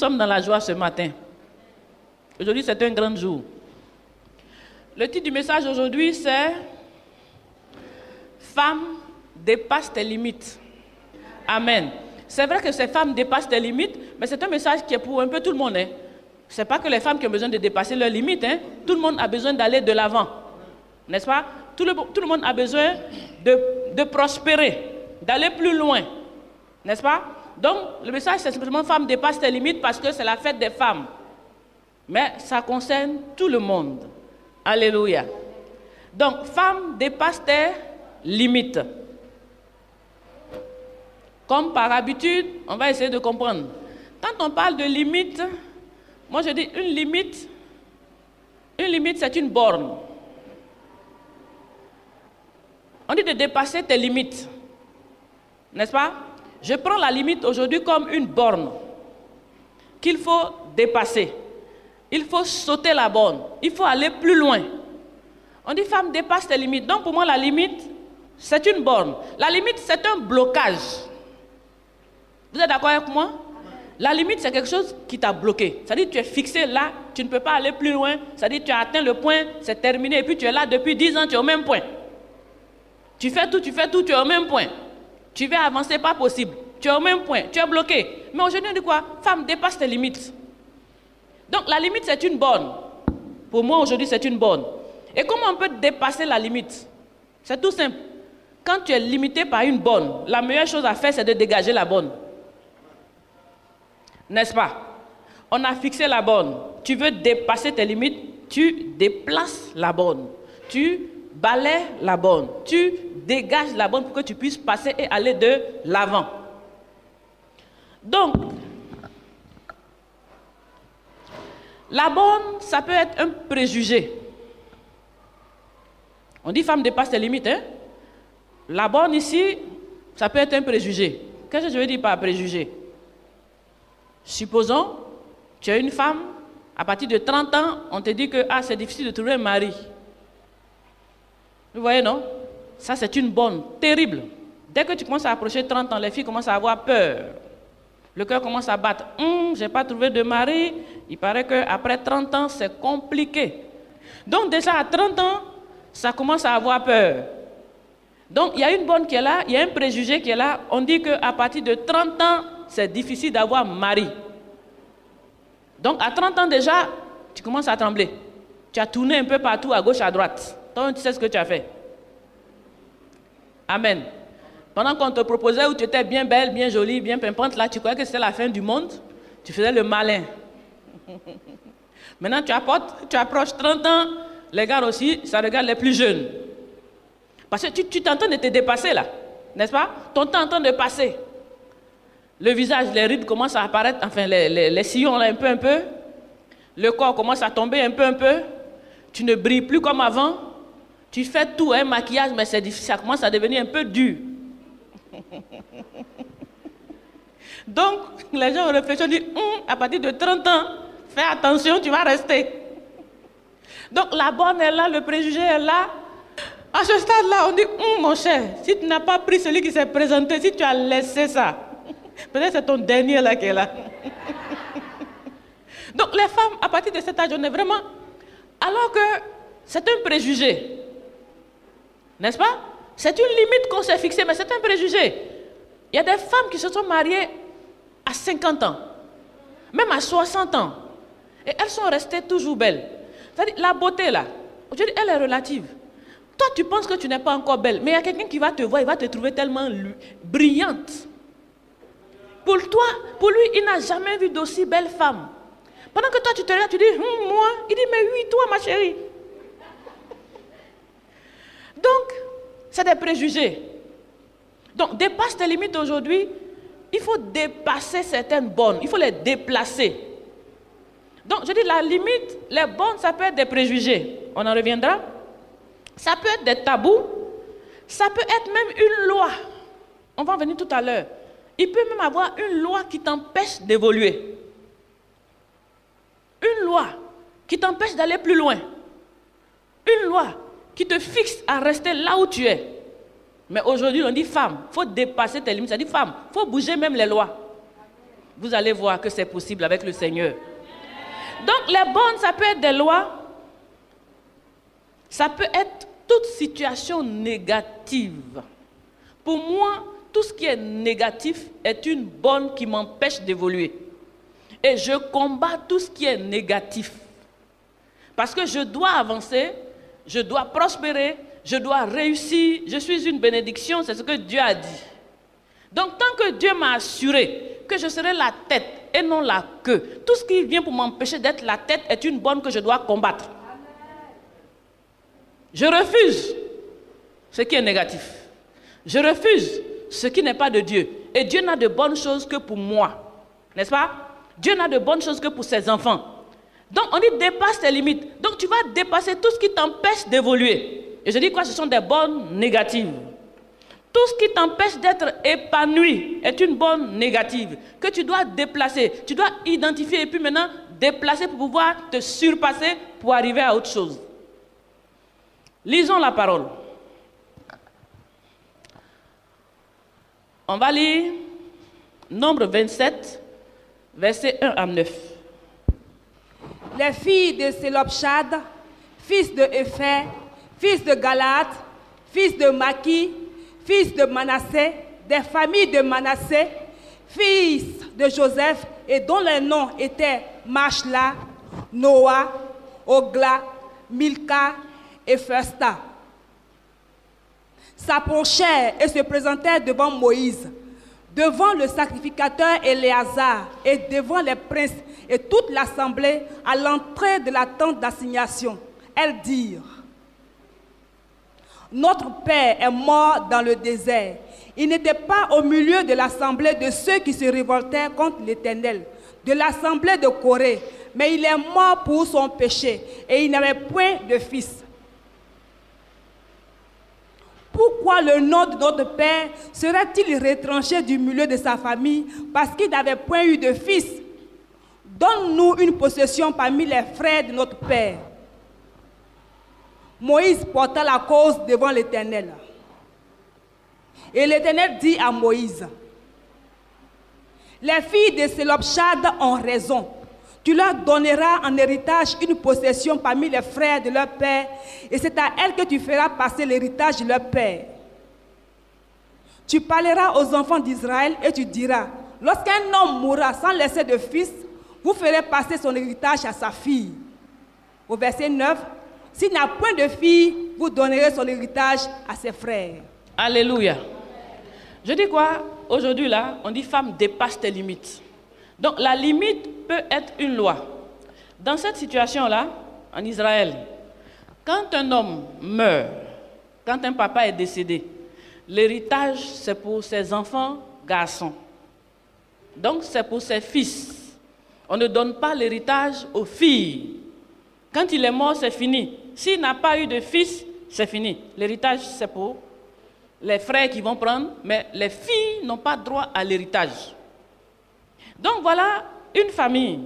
sommes dans la joie ce matin. Aujourd'hui, c'est un grand jour. Le titre du message aujourd'hui, c'est « Femme, dépasse tes limites ». Amen. C'est vrai que ces femmes dépassent tes limites, mais c'est un message qui est pour un peu tout le monde. Hein. Ce n'est pas que les femmes qui ont besoin de dépasser leurs limites. Hein. Tout le monde a besoin d'aller de l'avant. N'est-ce pas? Tout le monde a besoin de prospérer, d'aller plus loin. N'est-ce pas? Donc, le message, c'est simplement « Femme, dépasse tes limites » parce que c'est la fête des femmes. Mais ça concerne tout le monde. Alléluia. Donc, femme, dépasse tes limites. Comme par habitude, on va essayer de comprendre. Quand on parle de limite, moi je dis une limite c'est une borne. On dit de dépasser tes limites. N'est-ce pas? Je prends la limite aujourd'hui comme une borne qu'il faut dépasser. Il faut sauter la borne. Il faut aller plus loin. On dit femme, dépasse tes limites. Donc pour moi, la limite, c'est une borne. La limite, c'est un blocage. Vous êtes d'accord avec moi? La limite, c'est quelque chose qui t'a bloqué. C'est-à-dire que tu es fixé là, tu ne peux pas aller plus loin. C'est-à-dire que tu as atteint le point, c'est terminé. Et puis tu es là depuis 10 ans, tu es au même point. Tu fais tout, tu es au même point. Tu veux avancer, pas possible. Tu es au même point, tu es bloqué. Mais aujourd'hui, on dit quoi? Femme, dépasse tes limites. Donc la limite, c'est une borne. Pour moi, aujourd'hui, c'est une borne. Et comment on peut dépasser la limite? C'est tout simple. Quand tu es limité par une borne, la meilleure chose à faire, c'est de dégager la borne. N'est-ce pas? On a fixé la borne. Tu veux dépasser tes limites, tu déplaces la borne. Tu balayes la borne. Tu dégages la borne pour que tu puisses passer et aller de l'avant. Donc, la borne, ça peut être un préjugé. On dit femme dépasse tes limites. Hein? La borne ici, ça peut être un préjugé. Qu'est-ce que je veux dire par préjugé? Supposons, tu es une femme, à partir de 30 ans, on te dit que c'est difficile de trouver un mari. Vous voyez, non? Ça, c'est une borne terrible. Dès que tu commences à approcher 30 ans, les filles commencent à avoir peur. Le cœur commence à battre. Je n'ai pas trouvé de mari. Il paraît qu'après 30 ans, c'est compliqué. Donc déjà, à 30 ans, ça commence à avoir peur. Donc, il y a une borne qui est là, il y a un préjugé qui est là. On dit qu'à partir de 30 ans, c'est difficile d'avoir mari. Donc, à 30 ans déjà, tu commences à trembler. Tu as tourné un peu partout, à gauche, à droite. Donc, tu sais ce que tu as fait. Amen. Pendant qu'on te proposait où tu étais bien belle, bien jolie, bien pimpante, là, tu croyais que c'était la fin du monde. Tu faisais le malin. Maintenant, tu approches 30 ans, les gars aussi, ça regarde les plus jeunes. Parce que tu t'entends de te dépasser, là. N'est-ce pas? Ton temps est en train de passer. Le visage, les rides commencent à apparaître, enfin, les sillons, là, un peu. Le corps commence à tomber un peu. Tu ne brilles plus comme avant. Tu fais tout, un maquillage, mais c'est difficile, ça commence à devenir un peu dur. Donc, les gens réfléchissent, disent, à partir de 30 ans, fais attention, tu vas rester. Donc, la borne est là, le préjugé est là. À ce stade-là, on dit, mon cher, si tu n'as pas pris celui qui s'est présenté, si tu as laissé ça, peut-être c'est ton dernier là qui est là. Donc, les femmes, à partir de cet âge, on est vraiment... Alors que c'est un préjugé. N'est-ce pas? C'est une limite qu'on s'est fixée, mais c'est un préjugé. Il y a des femmes qui se sont mariées à 50 ans, même à 60 ans. Et elles sont restées toujours belles. C'est-à-dire, la beauté, là, aujourd'hui, elle est relative. Toi, tu penses que tu n'es pas encore belle, mais il y a quelqu'un qui va te voir, il va te trouver tellement brillante. Pour toi, pour lui, il n'a jamais vu d'aussi belle femme. Pendant que toi, tu te regardes, tu dis, moi, il dit, mais oui, toi, ma chérie. Donc, c'est des préjugés. Donc, dépasse tes limites aujourd'hui. Il faut dépasser certaines bornes. Il faut les déplacer. Donc, je dis, la limite, les bornes, ça peut être des préjugés. On en reviendra. Ça peut être des tabous. Ça peut être même une loi. On va en venir tout à l'heure. Il peut même avoir une loi qui t'empêche d'évoluer. Une loi qui t'empêche d'aller plus loin. Une loi qui te fixe à rester là où tu es. Mais aujourd'hui, on dit femme, il faut dépasser tes limites. Ça dit femme, il faut bouger même les lois. vous allez voir que c'est possible avec le Seigneur. Donc les bornes, ça peut être des lois, ça peut être toute situation négative. Pour moi, tout ce qui est négatif est une borne qui m'empêche d'évoluer. Et je combats tout ce qui est négatif. Parce que je dois avancer, je dois prospérer, je dois réussir, je suis une bénédiction, c'est ce que Dieu a dit. Donc tant que Dieu m'a assuré que je serai la tête et non la queue, tout ce qui vient pour m'empêcher d'être la tête est une borne que je dois combattre. Je refuse ce qui est négatif. Je refuse ce qui n'est pas de Dieu. Et Dieu n'a de bonnes choses que pour moi. N'est-ce pas? Dieu n'a de bonnes choses que pour ses enfants. Donc on dit dépasse tes limites. Donc tu vas dépasser tout ce qui t'empêche d'évoluer. Et je dis quoi? Ce sont des bornes négatives. Tout ce qui t'empêche d'être épanoui est une borne négative que tu dois déplacer. Tu dois identifier et puis maintenant déplacer pour pouvoir te surpasser pour arriver à autre chose. Lisons la parole. On va lire Nombre 27, versets 1 à 9. Les filles de Sélopchad, fils de Épher, fils de Galaad, fils de Maki, fils de Manassé, des familles de Manassé, fils de Joseph, et dont les noms étaient Machla, Noah, Ogla, Milka et Festa, s'approchèrent et se présentèrent devant Moïse, devant le sacrificateur Éléazar et devant les princes et toute l'assemblée à l'entrée de la tente d'assignation. Elles dirent: notre père est mort dans le désert. Il n'était pas au milieu de l'assemblée de ceux qui se révoltèrent contre l'Éternel, de l'assemblée de Corée, mais il est mort pour son péché et il n'avait point de fils. Pourquoi le nom de notre père serait-il retranché du milieu de sa famille parce qu'il n'avait point eu de fils? Donne-nous une possession parmi les frères de notre père. Moïse porta la cause devant l'Éternel. Et l'Éternel dit à Moïse: les filles de Sélopchad ont raison. Tu leur donneras en héritage une possession parmi les frères de leur père, et c'est à elles que tu feras passer l'héritage de leur père. Tu parleras aux enfants d'Israël et tu diras: lorsqu'un homme mourra sans laisser de fils, vous ferez passer son héritage à sa fille. Au verset 9, s'il n'a point de fille, vous donnerez son héritage à ses frères. Alléluia. Je dis quoi? Aujourd'hui là, on dit femme dépasse tes limites. Donc la limite peut être une loi. Dans cette situation-là, en Israël, quand un homme meurt, quand un papa est décédé, l'héritage c'est pour ses enfants garçons. Donc c'est pour ses fils. On ne donne pas l'héritage aux filles. Quand il est mort, c'est fini. S'il n'a pas eu de fils, c'est fini. L'héritage c'est pour les frères qui vont prendre, mais les filles n'ont pas droit à l'héritage. Donc voilà une famille.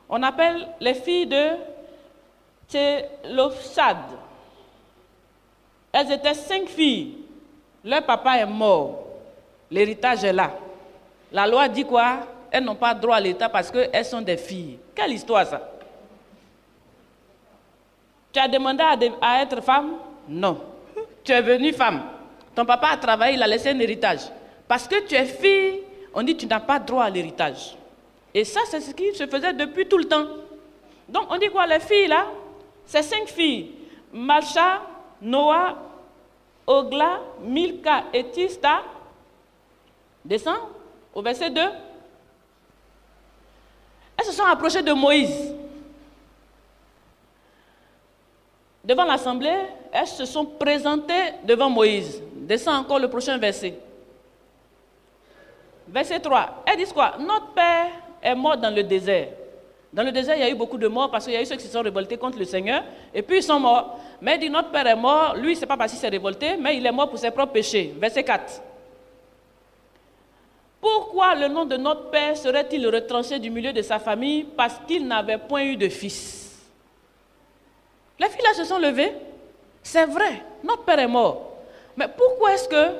On appelle les filles de Télopchad. Elles étaient 5 filles. Leur papa est mort. L'héritage est là. La loi dit quoi? Elles n'ont pas droit à l'héritage parce qu'elles sont des filles. Quelle histoire ça? Tu as demandé à être femme? Non. Tu es venue femme. Ton papa a travaillé, il a laissé un héritage. Parce que tu es fille, on dit que tu n'as pas droit à l'héritage. Et ça, c'est ce qui se faisait depuis tout le temps. Donc, on dit quoi? Les filles, là, c'est 5 filles. Malcha, Noah, Ogla, Milka et Tista. Descends au verset 2. Elles se sont approchées de Moïse. Devant l'assemblée, elles se sont présentées devant Moïse. Descends encore le prochain verset. Verset 3. Elles disent quoi? Notre père est mort dans le désert. Dans le désert, il y a eu beaucoup de morts parce qu'il y a eu ceux qui se sont révoltés contre le Seigneur et puis ils sont morts. Mais il dit notre père est mort, lui, ce n'est pas parce qu'il s'est révolté, mais il est mort pour ses propres péchés. Verset 4. Pourquoi le nom de notre père serait-il retranché du milieu de sa famille parce qu'il n'avait point eu de fils? Les filles là se sont levées. C'est vrai, notre père est mort. Mais pourquoi est-ce que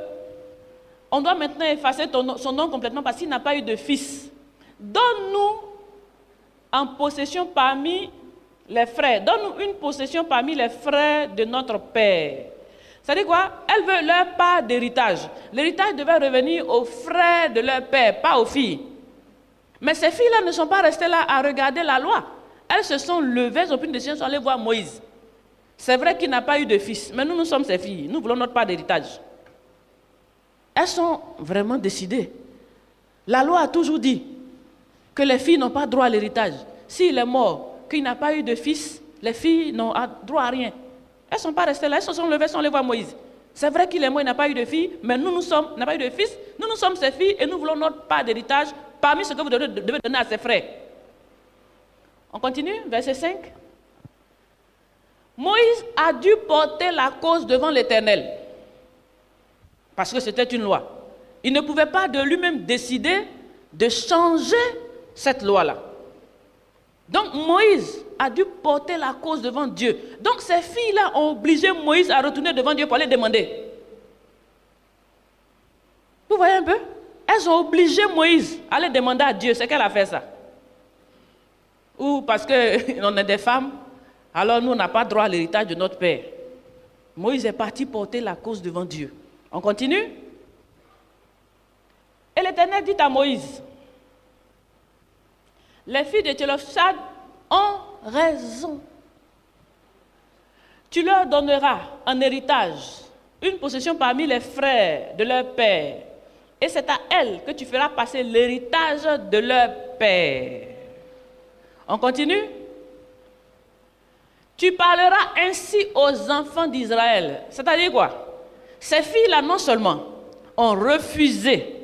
on doit maintenant effacer son nom complètement parce qu'il n'a pas eu de fils? donne-nous en possession parmi les frères. Donne-nous une possession parmi les frères de notre père. C'est-à-dire quoi? Elle veut leur part d'héritage. L'héritage devait revenir aux frères de leur père, pas aux filles. Mais ces filles-là ne sont pas restées là à regarder la loi. Elles se sont levées, elles ont pris une décision, elles sont allées voir Moïse. C'est vrai qu'il n'a pas eu de fils, mais nous sommes ses filles. Nous voulons notre part d'héritage. Elles sont vraiment décidées. La loi a toujours dit que les filles n'ont pas droit à l'héritage. S'il est mort, qu'il n'a pas eu de fils, les filles n'ont droit à rien. Elles ne sont pas restées là, elles se sont levées, elles sont allées voir Moïse. C'est vrai qu'il est mort, il n'a pas eu de fille, mais nous n'a pas eu de fils, nous sommes ses filles et nous voulons notre part d'héritage parmi ce que vous devez donner à ses frères. On continue, verset 5. Moïse a dû porter la cause devant l'Éternel, parce que c'était une loi. Il ne pouvait pas de lui-même décider de changer cette loi-là. Donc Moïse a dû porter la cause devant Dieu. Donc ces filles-là ont obligé Moïse à retourner devant Dieu pour aller demander. Vous voyez un peu? Elles ont obligé Moïse à aller demander à Dieu. C'est qu'elle a fait ça. Ou parce qu'on est des femmes, alors nous on n'a pas droit à l'héritage de notre père. Moïse est parti porter la cause devant Dieu. On continue? Et l'Éternel dit à Moïse, les filles de Télopshad ont raison. Tu leur donneras en héritage une possession parmi les frères de leur père. Et c'est à elles que tu feras passer l'héritage de leur père. On continue? Tu parleras ainsi aux enfants d'Israël. C'est-à-dire quoi? Ces filles-là, non seulement ont refusé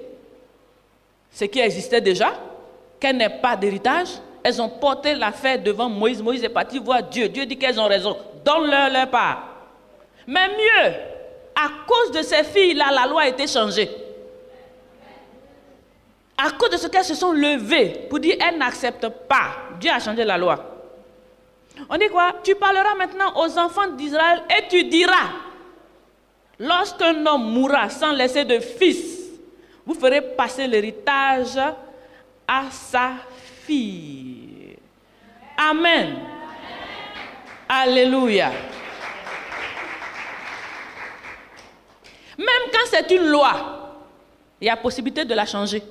ce qui existait déjà, qu'elles n'aient pas d'héritage, elles ont porté l'affaire devant Moïse. Moïse est parti voir Dieu. Dieu dit qu'elles ont raison. Donne-leur leur part. Mais mieux, à cause de ces filles-là, la loi a été changée. À cause de ce qu'elles se sont levées pour dire qu'elles n'acceptent pas. Dieu a changé la loi. On dit quoi? Tu parleras maintenant aux enfants d'Israël et tu diras, lorsqu'un homme mourra sans laisser de fils, vous ferez passer l'héritage à sa fille. Amen. Amen. Alléluia. Même quand c'est une loi, il y a possibilité de la changer.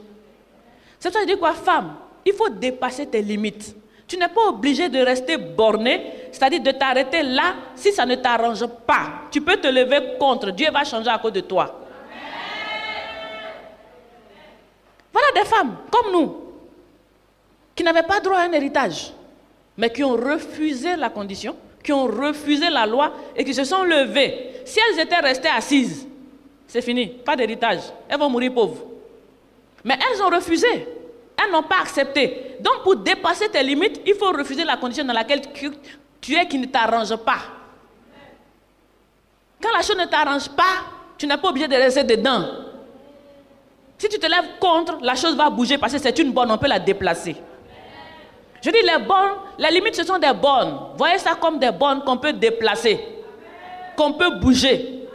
C'est ça que je dis quoi, femme, il faut dépasser tes limites. Tu n'es pas obligé de rester borné, c'est-à-dire de t'arrêter là si ça ne t'arrange pas. Tu peux te lever contre, Dieu va changer à cause de toi. Voilà des femmes comme nous, qui n'avaient pas droit à un héritage, mais qui ont refusé la condition, qui ont refusé la loi et qui se sont levées. Si elles étaient restées assises, c'est fini, pas d'héritage, elles vont mourir pauvres. Mais elles ont refusé, elles n'ont pas accepté. Donc pour dépasser tes limites, il faut refuser la condition dans laquelle tu es qui ne t'arrange pas. Quand la chose ne t'arrange pas, tu n'es pas obligé de rester dedans. Si tu te lèves contre, la chose va bouger parce que c'est une borne, on peut la déplacer. Je dis les bornes, les limites ce sont des bornes. Voyez ça comme des bornes qu'on peut déplacer, qu'on peut bouger.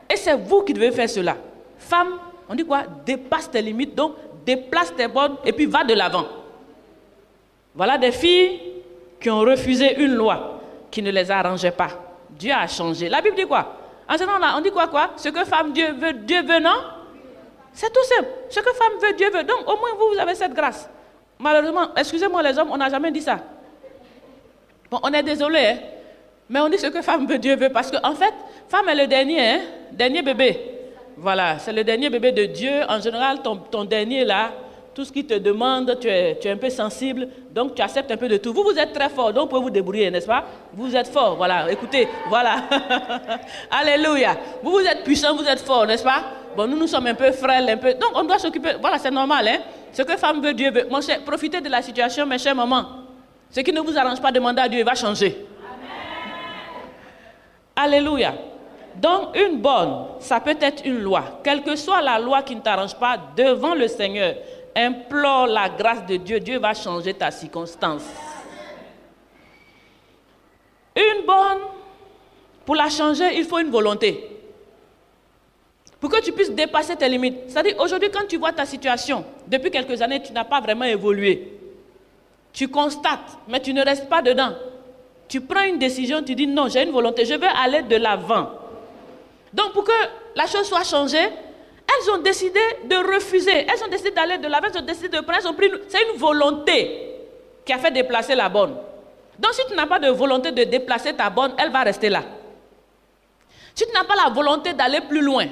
Et c'est vous qui devez faire cela. Femme, on dit quoi? Dépasse tes limites, donc déplace tes bornes et puis va de l'avant. Voilà des filles qui ont refusé une loi qui ne les arrangeait pas. Dieu a changé. La Bible dit quoi? En ce moment-là, on dit quoi? Ce que femme Dieu veut, non? C'est tout simple. Ce que femme veut, Dieu veut. Donc, au moins, vous avez cette grâce. Malheureusement, excusez-moi les hommes, on n'a jamais dit ça. Bon, on est désolé, hein? Mais on dit ce que femme veut, Dieu veut. Parce qu'en fait, femme est le dernier, dernier bébé. Voilà, c'est le dernier bébé de Dieu. En général, ton dernier là, tout ce qu'il te demande, tu es un peu sensible, donc tu acceptes un peu de tout. Vous êtes très fort, donc vous pouvez vous débrouiller, n'est-ce pas? Vous êtes fort, voilà, écoutez, voilà. Alléluia. Vous êtes puissant, vous êtes fort, n'est-ce pas? Bon, nous sommes un peu frêles, un peu. Donc on doit s'occuper, voilà, c'est normal, hein? Ce que femme veut, Dieu veut. Mon cher, profitez de la situation, mes chers mamans. Ce qui ne vous arrange pas, demandez à Dieu, il va changer. Amen. Alléluia. Donc, une borne, ça peut être une loi. Quelle que soit la loi qui ne t'arrange pas, devant le Seigneur, implore la grâce de Dieu. Dieu va changer ta circonstance. Une borne, pour la changer, il faut une volonté. pour que tu puisses dépasser tes limites. C'est-à-dire, aujourd'hui, quand tu vois ta situation, depuis quelques années, tu n'as pas vraiment évolué. Tu constates, mais tu ne restes pas dedans. Tu prends une décision, tu dis non, j'ai une volonté, je veux aller de l'avant. Donc, pour que la chose soit changée, elles ont décidé de refuser. Elles ont décidé d'aller de l'avant, elles ont décidé de prendre, c'est une volonté qui a fait déplacer la borne. Donc, si tu n'as pas de volonté de déplacer ta borne, elle va rester là. Si tu n'as pas la volonté d'aller plus loin,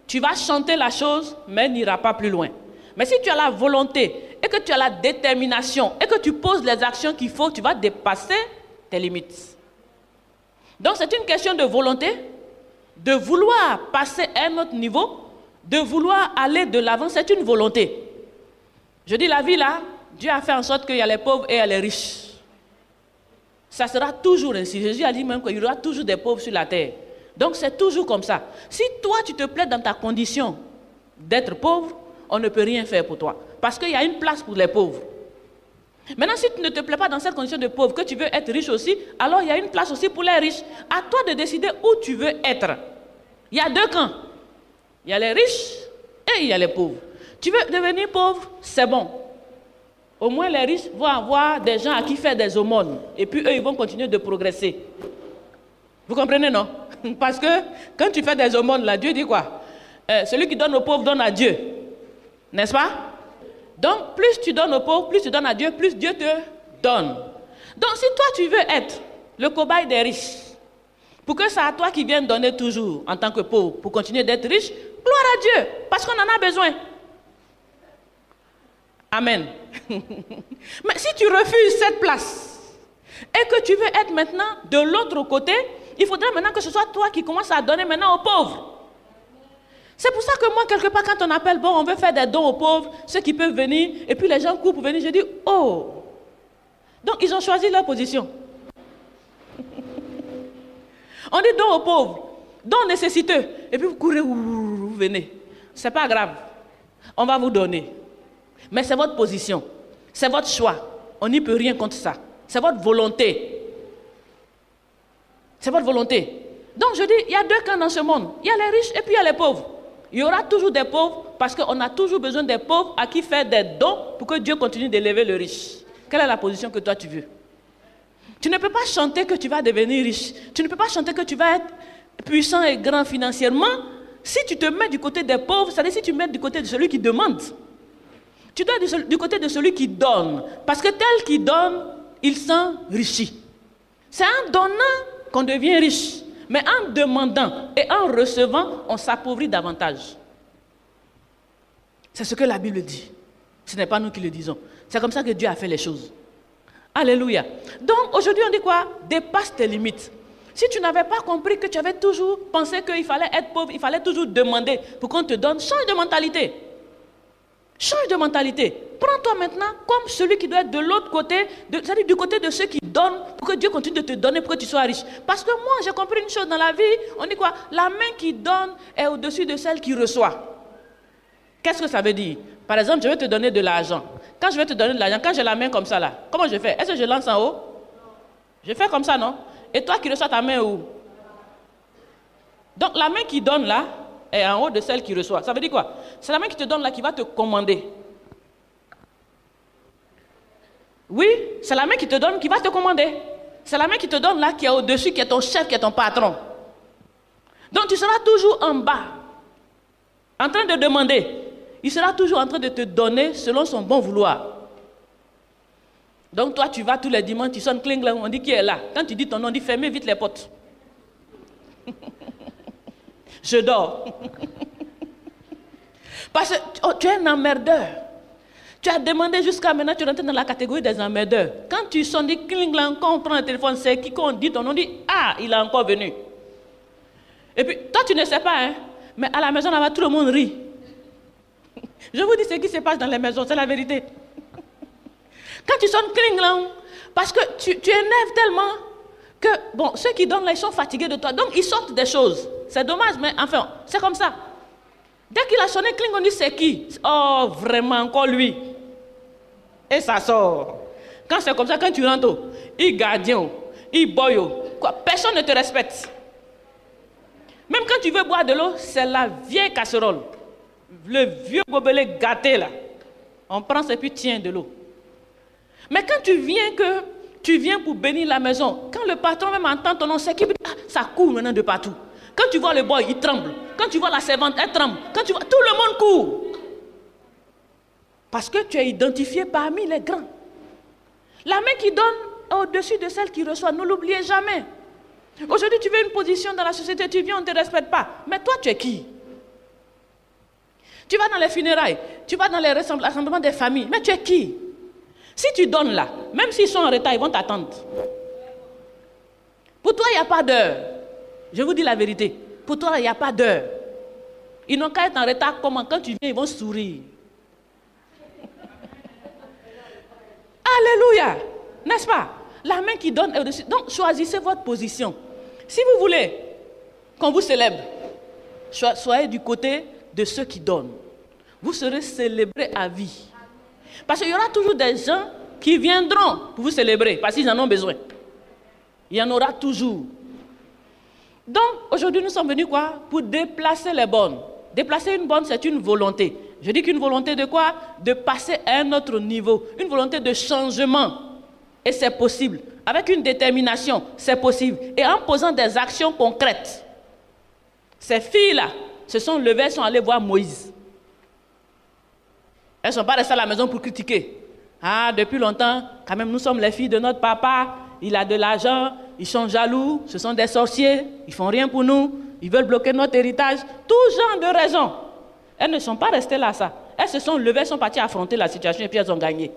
tu vas chanter la chose, mais elle n'ira pas plus loin. Mais si tu as la volonté et que tu as la détermination et que tu poses les actions qu'il faut, tu vas dépasser tes limites. Donc, c'est une question de volonté, de vouloir passer à un autre niveau, de vouloir aller de l'avant, c'est une volonté. Je dis la vie là, Dieu a fait en sorte qu'il y a les pauvres et il y a les riches. Ça sera toujours ainsi. Jésus a dit même qu'il y aura toujours des pauvres sur la terre. Donc c'est toujours comme ça. Si toi tu te plais dans ta condition d'être pauvre, on ne peut rien faire pour toi. Parce qu'il y a une place pour les pauvres. Maintenant, si tu ne te plais pas dans cette condition de pauvre, que tu veux être riche aussi, alors il y a une place aussi pour les riches. À toi de décider où tu veux être. Il y a deux camps. Il y a les riches et il y a les pauvres. Tu veux devenir pauvre, c'est bon. Au moins les riches vont avoir des gens à qui faire des aumônes. Et puis eux, ils vont continuer de progresser. Vous comprenez, non? Parce que quand tu fais des aumônes, là, Dieu dit quoi? Celui qui donne aux pauvres donne à Dieu. N'est-ce pas? Donc, plus tu donnes aux pauvres, plus tu donnes à Dieu, plus Dieu te donne. Donc, si toi, tu veux être le cobaye des riches, pour que c'est à toi qui vienne donner toujours en tant que pauvre, pour continuer d'être riche, gloire à Dieu, parce qu'on en a besoin. Amen. Mais si tu refuses cette place et que tu veux être maintenant de l'autre côté, il faudrait maintenant que ce soit toi qui commences à donner maintenant aux pauvres. C'est pour ça que moi, quelque part, quand on appelle, bon, on veut faire des dons aux pauvres, ceux qui peuvent venir, et puis les gens courent pour venir, je dis, oh. Donc, ils ont choisi leur position. On dit dons aux pauvres, dons nécessiteux, et puis vous courez, vous venez. C'est pas grave. On va vous donner. Mais c'est votre position. C'est votre choix. On n'y peut rien contre ça. C'est votre volonté. C'est votre volonté. Donc, je dis, il y a deux camps dans ce monde. Il y a les riches et puis il y a les pauvres. Il y aura toujours des pauvres parce qu'on a toujours besoin des pauvres à qui faire des dons pour que Dieu continue d'élever le riche. Quelle est la position que toi tu veux? Tu ne peux pas chanter que tu vas devenir riche. Tu ne peux pas chanter que tu vas être puissant et grand financièrement si tu te mets du côté des pauvres, c'est-à-dire si tu te mets du côté de celui qui demande. Tu dois être du côté de celui qui donne. Parce que tel qui donne, il s'enrichit. C'est en donnant qu'on devient riche. Mais en demandant et en recevant, on s'appauvrit davantage. C'est ce que la Bible dit. Ce n'est pas nous qui le disons. C'est comme ça que Dieu a fait les choses. Alléluia. Donc aujourd'hui on dit quoi? Dépasse tes limites. Si tu n'avais pas compris que tu avais toujours pensé qu'il fallait être pauvre, il fallait toujours demander pour qu'on te donne, change de mentalité. Change de mentalité. Prends-toi maintenant comme celui qui doit être de l'autre côté, c'est-à-dire du côté de ceux qui donnent pour que Dieu continue de te donner pour que tu sois riche. Parce que moi, j'ai compris une chose dans la vie, on dit quoi? La main qui donne est au-dessus de celle qui reçoit. Qu'est-ce que ça veut dire? Par exemple, je vais te donner de l'argent. Quand je vais te donner de l'argent, quand j'ai la main comme ça là, comment je fais? Est-ce que je lance en haut? Je fais comme ça, non? Et toi qui reçois ta main où? Donc la main qui donne là, est en haut de celle qui reçoit. Ça veut dire quoi? C'est la main qui te donne là qui va te commander. Oui, c'est la main qui te donne qui va te commander. C'est la main qui te donne là qui est au-dessus, qui est ton chef, qui est ton patron. Donc tu seras toujours en bas, en train de demander. Il sera toujours en train de te donner selon son bon vouloir. Donc toi tu vas tous les dimanches, tu sonnes cling, on dit qui est là. Quand tu dis ton nom, on dit fermez vite les portes. Je dors. Parce que tu es un emmerdeur. Tu as demandé jusqu'à maintenant, tu rentres dans la catégorie des emmerdeurs. Quand tu sonnes, dit cling, on prend le téléphone, c'est qui qu'on dit ton nom, on dit ah, il est encore venu. Et puis, toi tu ne sais pas, hein, mais à la maison là-bas, tout le monde rit. Je vous dis ce qui se passe dans les maisons, c'est la vérité. Quand tu sonnes cling, parce que tu énerves tellement que, bon, ceux qui donnent là, ils sont fatigués de toi, donc ils sortent des choses. C'est dommage, mais enfin, c'est comme ça. Dès qu'il a sonné cling, on dit c'est qui? Oh, vraiment, encore lui. Et ça sort. Quand c'est comme ça, quand tu rentres, il gardien, il boy, quoi, personne ne te respecte. Même quand tu veux boire de l'eau, c'est la vieille casserole. Le vieux gobelet gâté là. On prend ça et puis tiens de l'eau. Mais quand tu viens pour bénir la maison, quand le patron même entend ton nom, c'est qu'il dit, ça court maintenant de partout. Quand tu vois le boy, il tremble. Quand tu vois la servante, elle tremble. Quand tu vois, tout le monde court. Parce que tu es identifié parmi les grands. La main qui donne est au-dessus de celle qui reçoit. Ne l'oubliez jamais. Aujourd'hui, tu veux une position dans la société, tu viens, on ne te respecte pas. Mais toi, tu es qui? Tu vas dans les funérailles, tu vas dans les rassemblements des familles. Mais tu es qui? Si tu donnes là, même s'ils sont en retard, ils vont t'attendre. Pour toi, il n'y a pas d'heure. Je vous dis la vérité. Pour toi, il n'y a pas d'heure. Ils n'ont qu'à être en retard. Comment? Quand tu viens, ils vont sourire. Alléluia. N'est-ce pas? La main qui donne est au-dessus. Donc, choisissez votre position. Si vous voulez qu'on vous célèbre, soyez du côté de ceux qui donnent. Vous serez célébrés à vie. Parce qu'il y aura toujours des gens qui viendront pour vous célébrer, parce qu'ils en ont besoin. Il y en aura toujours. Donc, aujourd'hui, nous sommes venus quoi? Pour déplacer les bornes. Déplacer une borne, c'est une volonté. Je dis qu'une volonté de quoi? De passer à un autre niveau. Une volonté de changement. Et c'est possible. Avec une détermination, c'est possible. Et en posant des actions concrètes. Ces filles-là se sont levées, elles sont allées voir Moïse. Elles ne sont pas restées à la maison pour critiquer. Ah, depuis longtemps, quand même, nous sommes les filles de notre papa. Il a de l'argent, ils sont jaloux, ce sont des sorciers, ils ne font rien pour nous, ils veulent bloquer notre héritage. Tout genre de raisons. Elles ne sont pas restées là, ça. Elles se sont levées, elles sont parties affronter la situation et puis elles ont gagné.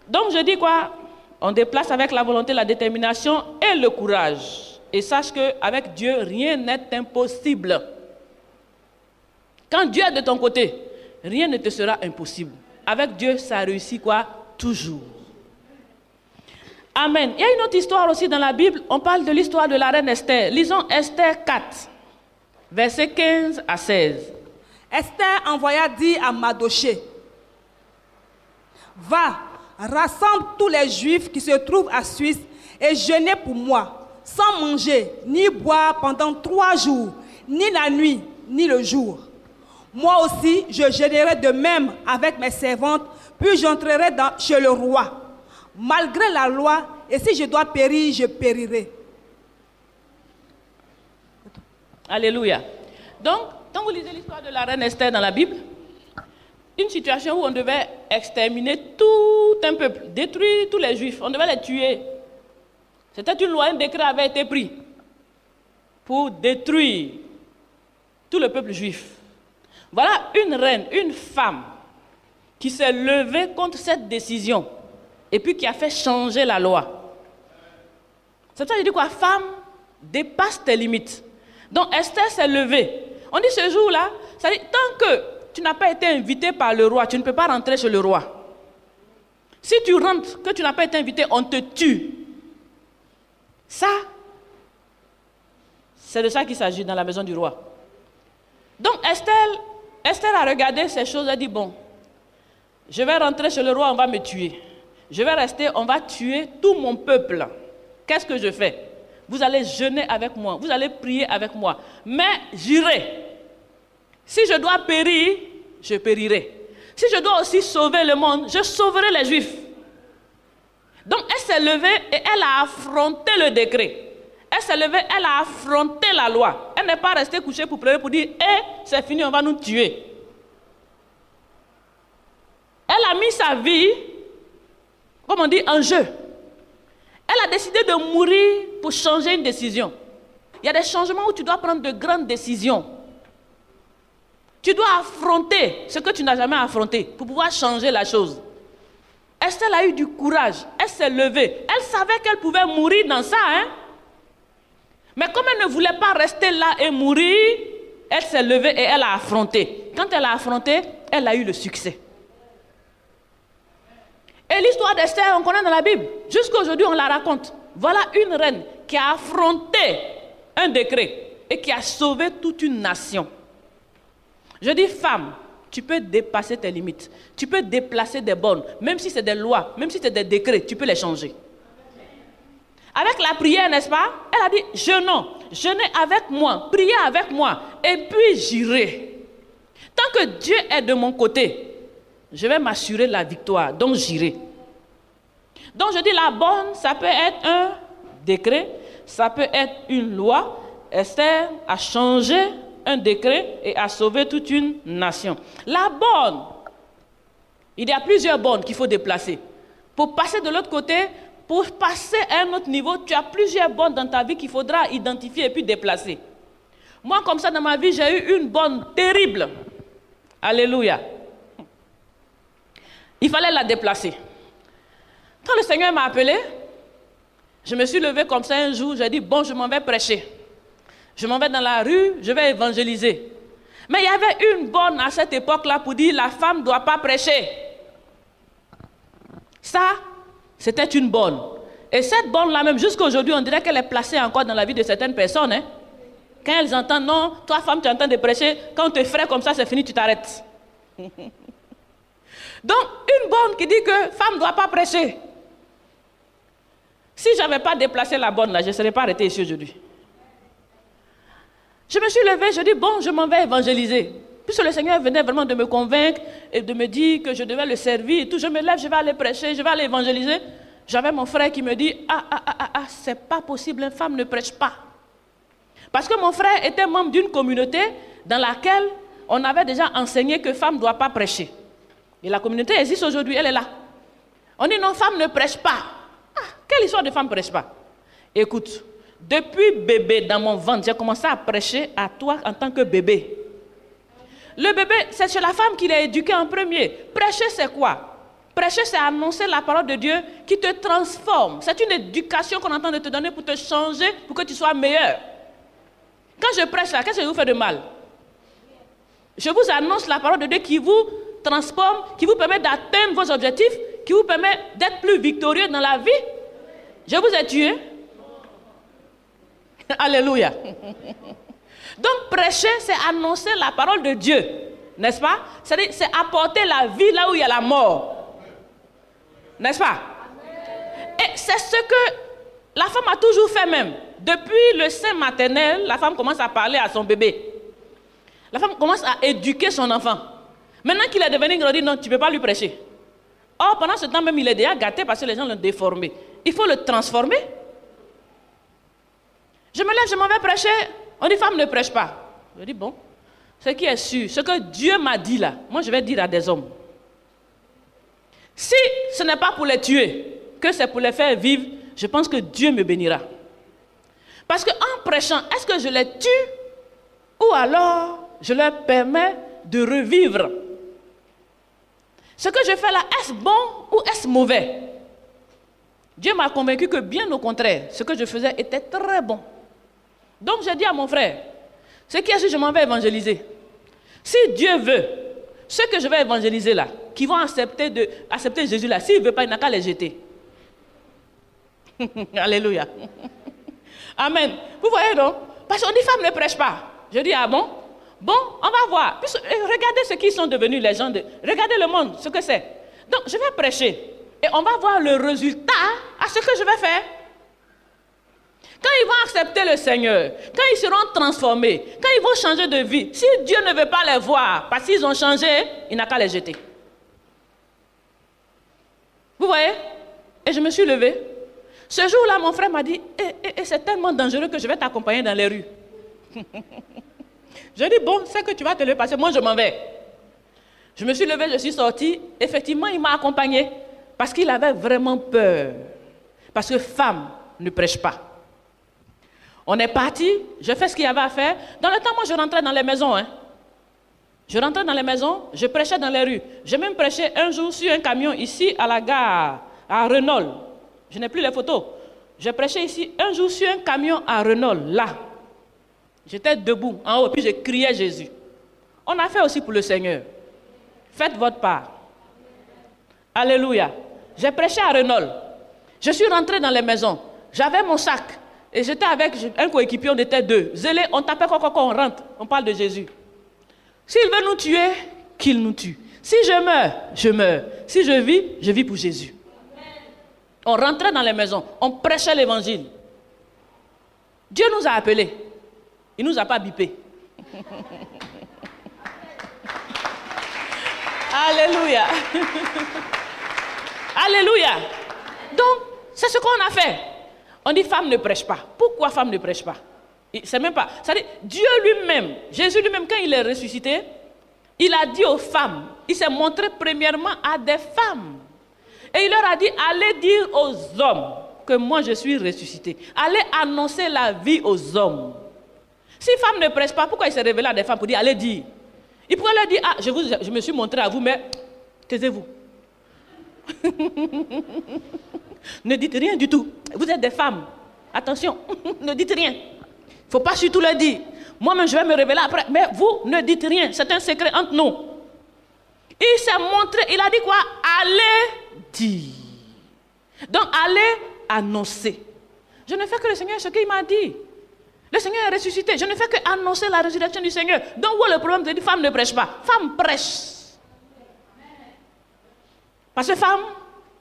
Donc je dis quoi? On déplace avec la volonté, la détermination et le courage. Et sache qu'avec Dieu, rien n'est impossible. Quand Dieu est de ton côté, rien ne te sera impossible. Avec Dieu, ça réussit quoi? Toujours. Amen. Il y a une autre histoire aussi dans la Bible. On parle de l'histoire de la reine Esther. Lisons Esther 4, versets 15 à 16. Esther envoya dire à Mardochée, va, rassemble tous les Juifs qui se trouvent à Suisse et jeûnez pour moi, sans manger ni boire pendant 3 jours, ni la nuit, ni le jour. Moi aussi, je jeûnerai de même avec mes servantes, puis j'entrerai chez le roi. Malgré la loi, et si je dois périr, je périrai. Alléluia. Donc, quand vous lisez l'histoire de la reine Esther dans la Bible, une situation où on devait exterminer tout un peuple, détruire tous les Juifs, on devait les tuer. C'était une loi, un décret avait été pris pour détruire tout le peuple juif. Voilà une reine, une femme qui s'est levée contre cette décision et puis qui a fait changer la loi. C'est ça que je dis quoi? Femme, dépasse tes limites. Donc Esther s'est levée. On dit ce jour-là, ça dit, tant que tu n'as pas été invité par le roi, tu ne peux pas rentrer chez le roi. Si tu rentres, que tu n'as pas été invité, on te tue. Ça, c'est de ça qu'il s'agit dans la maison du roi. Donc Esther a regardé ces choses, elle a dit, bon, je vais rentrer chez le roi, on va me tuer. Je vais rester, on va tuer tout mon peuple. Qu'est-ce que je fais? Vous allez jeûner avec moi, vous allez prier avec moi. Mais j'irai. Si je dois périr, je périrai. Si je dois aussi sauver le monde, je sauverai les Juifs. Donc elle s'est levée et elle a affronté le décret. Elle s'est levée, elle a affronté la loi. Elle n'est pas restée couchée pour pleurer, pour dire, c'est fini, on va nous tuer. Elle a mis sa vie, comme on dit, en jeu. Elle a décidé de mourir pour changer une décision. Il y a des changements où tu dois prendre de grandes décisions. Tu dois affronter ce que tu n'as jamais affronté pour pouvoir changer la chose. Esther a eu du courage. Elle s'est levée. Elle savait qu'elle pouvait mourir dans ça. Mais comme elle ne voulait pas rester là et mourir, elle s'est levée et elle a affronté. Quand elle a affronté, elle a eu le succès. Et l'histoire d'Esther, on connaît dans la Bible. Jusqu'à aujourd'hui, on la raconte. Voilà une reine qui a affronté un décret et qui a sauvé toute une nation. Je dis, femme, tu peux dépasser tes limites. Tu peux déplacer des bornes. Même si c'est des lois, même si c'est des décrets, tu peux les changer. Avec la prière, n'est-ce pas? Elle a dit, jeûnons. jeûner avec moi, prier avec moi, et puis j'irai. Tant que Dieu est de mon côté, je vais m'assurer la victoire, donc j'irai. Donc je dis la bonne, ça peut être un décret, ça peut être une loi. Esther a changé un décret et a sauvé toute une nation. La bonne, il y a plusieurs bornes qu'il faut déplacer. Pour passer de l'autre côté, pour passer à un autre niveau, tu as plusieurs bornes dans ta vie qu'il faudra identifier et puis déplacer. Moi, comme ça, dans ma vie, j'ai eu une borne terrible. Alléluia. Il fallait la déplacer. Quand le Seigneur m'a appelé, je me suis levée comme ça un jour, j'ai dit, bon, je m'en vais prêcher. Je m'en vais dans la rue, je vais évangéliser. Mais il y avait une borne à cette époque-là pour dire, la femme ne doit pas prêcher. Ça, c'était une borne. Et cette borne-là même, jusqu'à aujourd'hui, on dirait qu'elle est placée encore dans la vie de certaines personnes. Hein? Quand elles entendent, non, toi femme, tu es en train de prêcher, quand on te ferait comme ça, c'est fini, tu t'arrêtes. Donc, une borne qui dit que femme ne doit pas prêcher. Si je n'avais pas déplacé la borne là, je ne serais pas arrêtée ici aujourd'hui. Je me suis levée, je dis, bon, je m'en vais évangéliser. Puisque le Seigneur venait vraiment de me convaincre et de me dire que je devais le servir et tout, je me lève, je vais aller prêcher, je vais aller évangéliser. J'avais mon frère qui me dit, c'est pas possible, une femme ne prêche pas. Parce que mon frère était membre d'une communauté dans laquelle on avait déjà enseigné que femme ne doit pas prêcher. Et la communauté existe aujourd'hui, elle est là. On dit non, femme ne prêche pas. Quelle histoire de femme ne prêche pas? Écoute, depuis bébé dans mon ventre, j'ai commencé à prêcher à toi en tant que bébé. Le bébé, c'est chez la femme qu'il est éduqué en premier. Prêcher, c'est quoi? Prêcher, c'est annoncer la parole de Dieu qui te transforme. C'est une éducation qu'on est en train de te donner pour te changer, pour que tu sois meilleur. Quand je prêche là, qu'est-ce que je vous fais de mal? Je vous annonce la parole de Dieu qui vous transforme, qui vous permet d'atteindre vos objectifs, qui vous permet d'être plus victorieux dans la vie. Je vous ai tué. Alléluia. Donc prêcher, c'est annoncer la parole de Dieu, n'est-ce pas? C'est apporter la vie là où il y a la mort. N'est-ce pas? Et c'est ce que la femme a toujours fait même. Depuis le sein maternel, la femme commence à parler à son bébé. La femme commence à éduquer son enfant. Maintenant qu'il est devenu grand, non, tu ne peux pas lui prêcher. Or, pendant ce temps même, il est déjà gâté parce que les gens l'ont déformé. Il faut le transformer. Je me lève, je m'en vais prêcher. On dit, femme ne prêche pas. Je dis, bon, ce qui est sûr, ce que Dieu m'a dit là, moi je vais dire à des hommes. Si ce n'est pas pour les tuer, que c'est pour les faire vivre, je pense que Dieu me bénira. Parce qu'en prêchant, est-ce que je les tue ou alors je leur permets de revivre? Ce que je fais là, est-ce bon ou est-ce mauvais? Dieu m'a convaincu que bien au contraire, ce que je faisais était très bon. Donc j'ai dit à mon frère, ce qui est sûr, je m'en vais évangéliser. Si Dieu veut, ceux que je vais évangéliser là, qui vont accepter Jésus là, s'il ne veut pas, il n'a qu'à les jeter. Alléluia. Amen. Vous voyez donc? Parce qu'on dit femme ne prêche pas. Je dis, ah bon? Bon, on va voir. Puis, regardez ce qu'ils sont devenus les gens. Regardez le monde, ce que c'est. Donc, je vais prêcher. Et on va voir le résultat à ce que je vais faire. Quand ils vont accepter le Seigneur, quand ils seront transformés, quand ils vont changer de vie, si Dieu ne veut pas les voir, parce qu'ils ont changé, il n'a qu'à les jeter. Vous voyez? Et je me suis levée. Ce jour-là, mon frère m'a dit, c'est tellement dangereux que je vais t'accompagner dans les rues. Je dis, bon, c'est que tu vas te lever parce que moi je m'en vais. Je me suis levée, je suis sortie. Effectivement, il m'a accompagnée parce qu'il avait vraiment peur. Parce que femme ne prêche pas. On est parti, je fais ce qu'il y avait à faire. Dans le temps, moi je rentrais dans les maisons. Je rentrais dans les maisons, je prêchais dans les rues. J'ai même prêché un jour sur un camion ici à la gare, à Renault. Je n'ai plus les photos. J'ai prêché ici un jour sur un camion à Renault, là. J'étais debout, en haut, puis je criais Jésus. On a fait aussi pour le Seigneur. Faites votre part. Alléluia. J'ai prêché à Renault. Je suis rentré dans les maisons. J'avais mon sac. Et j'étais avec un coéquipier, on était deux. Zélé, on tapait quand on rentre. On parle de Jésus. S'il veut nous tuer, qu'il nous tue. Si je meurs, je meurs. Si je vis pour Jésus. On rentrait dans les maisons. On prêchait l'évangile. Dieu nous a appelés. Il ne nous a pas bipés. Alléluia. Alléluia. Donc, c'est ce qu'on a fait. On dit femme ne prêche pas. Pourquoi femme ne prêche pas? C'est même pas. C'est-à-dire, Dieu lui-même, Jésus lui-même, quand il est ressuscité, il a dit aux femmes, il s'est montré premièrement à des femmes. Et il leur a dit, allez dire aux hommes que moi je suis ressuscité. Allez annoncer la vie aux hommes. Si femme ne prêche pas, pourquoi il s'est révélé à des femmes pour dire, allez dire? Il pourrait leur dire, ah, je me suis montré à vous, mais taisez-vous. Ne dites rien du tout. Vous êtes des femmes. Attention, ne dites rien. Il ne faut pas surtout le dire. Moi-même, je vais me révéler après. Mais vous, ne dites rien. C'est un secret entre nous. Il s'est montré, il a dit quoi? Allez dire. Donc, allez annoncer. Je ne fais que le Seigneur, ce qu'il m'a dit. Le Seigneur est ressuscité. Je ne fais que annoncer la résurrection du Seigneur. Donc, où est le problème de dire femme ne prêche pas? Femme prêche. Parce que femme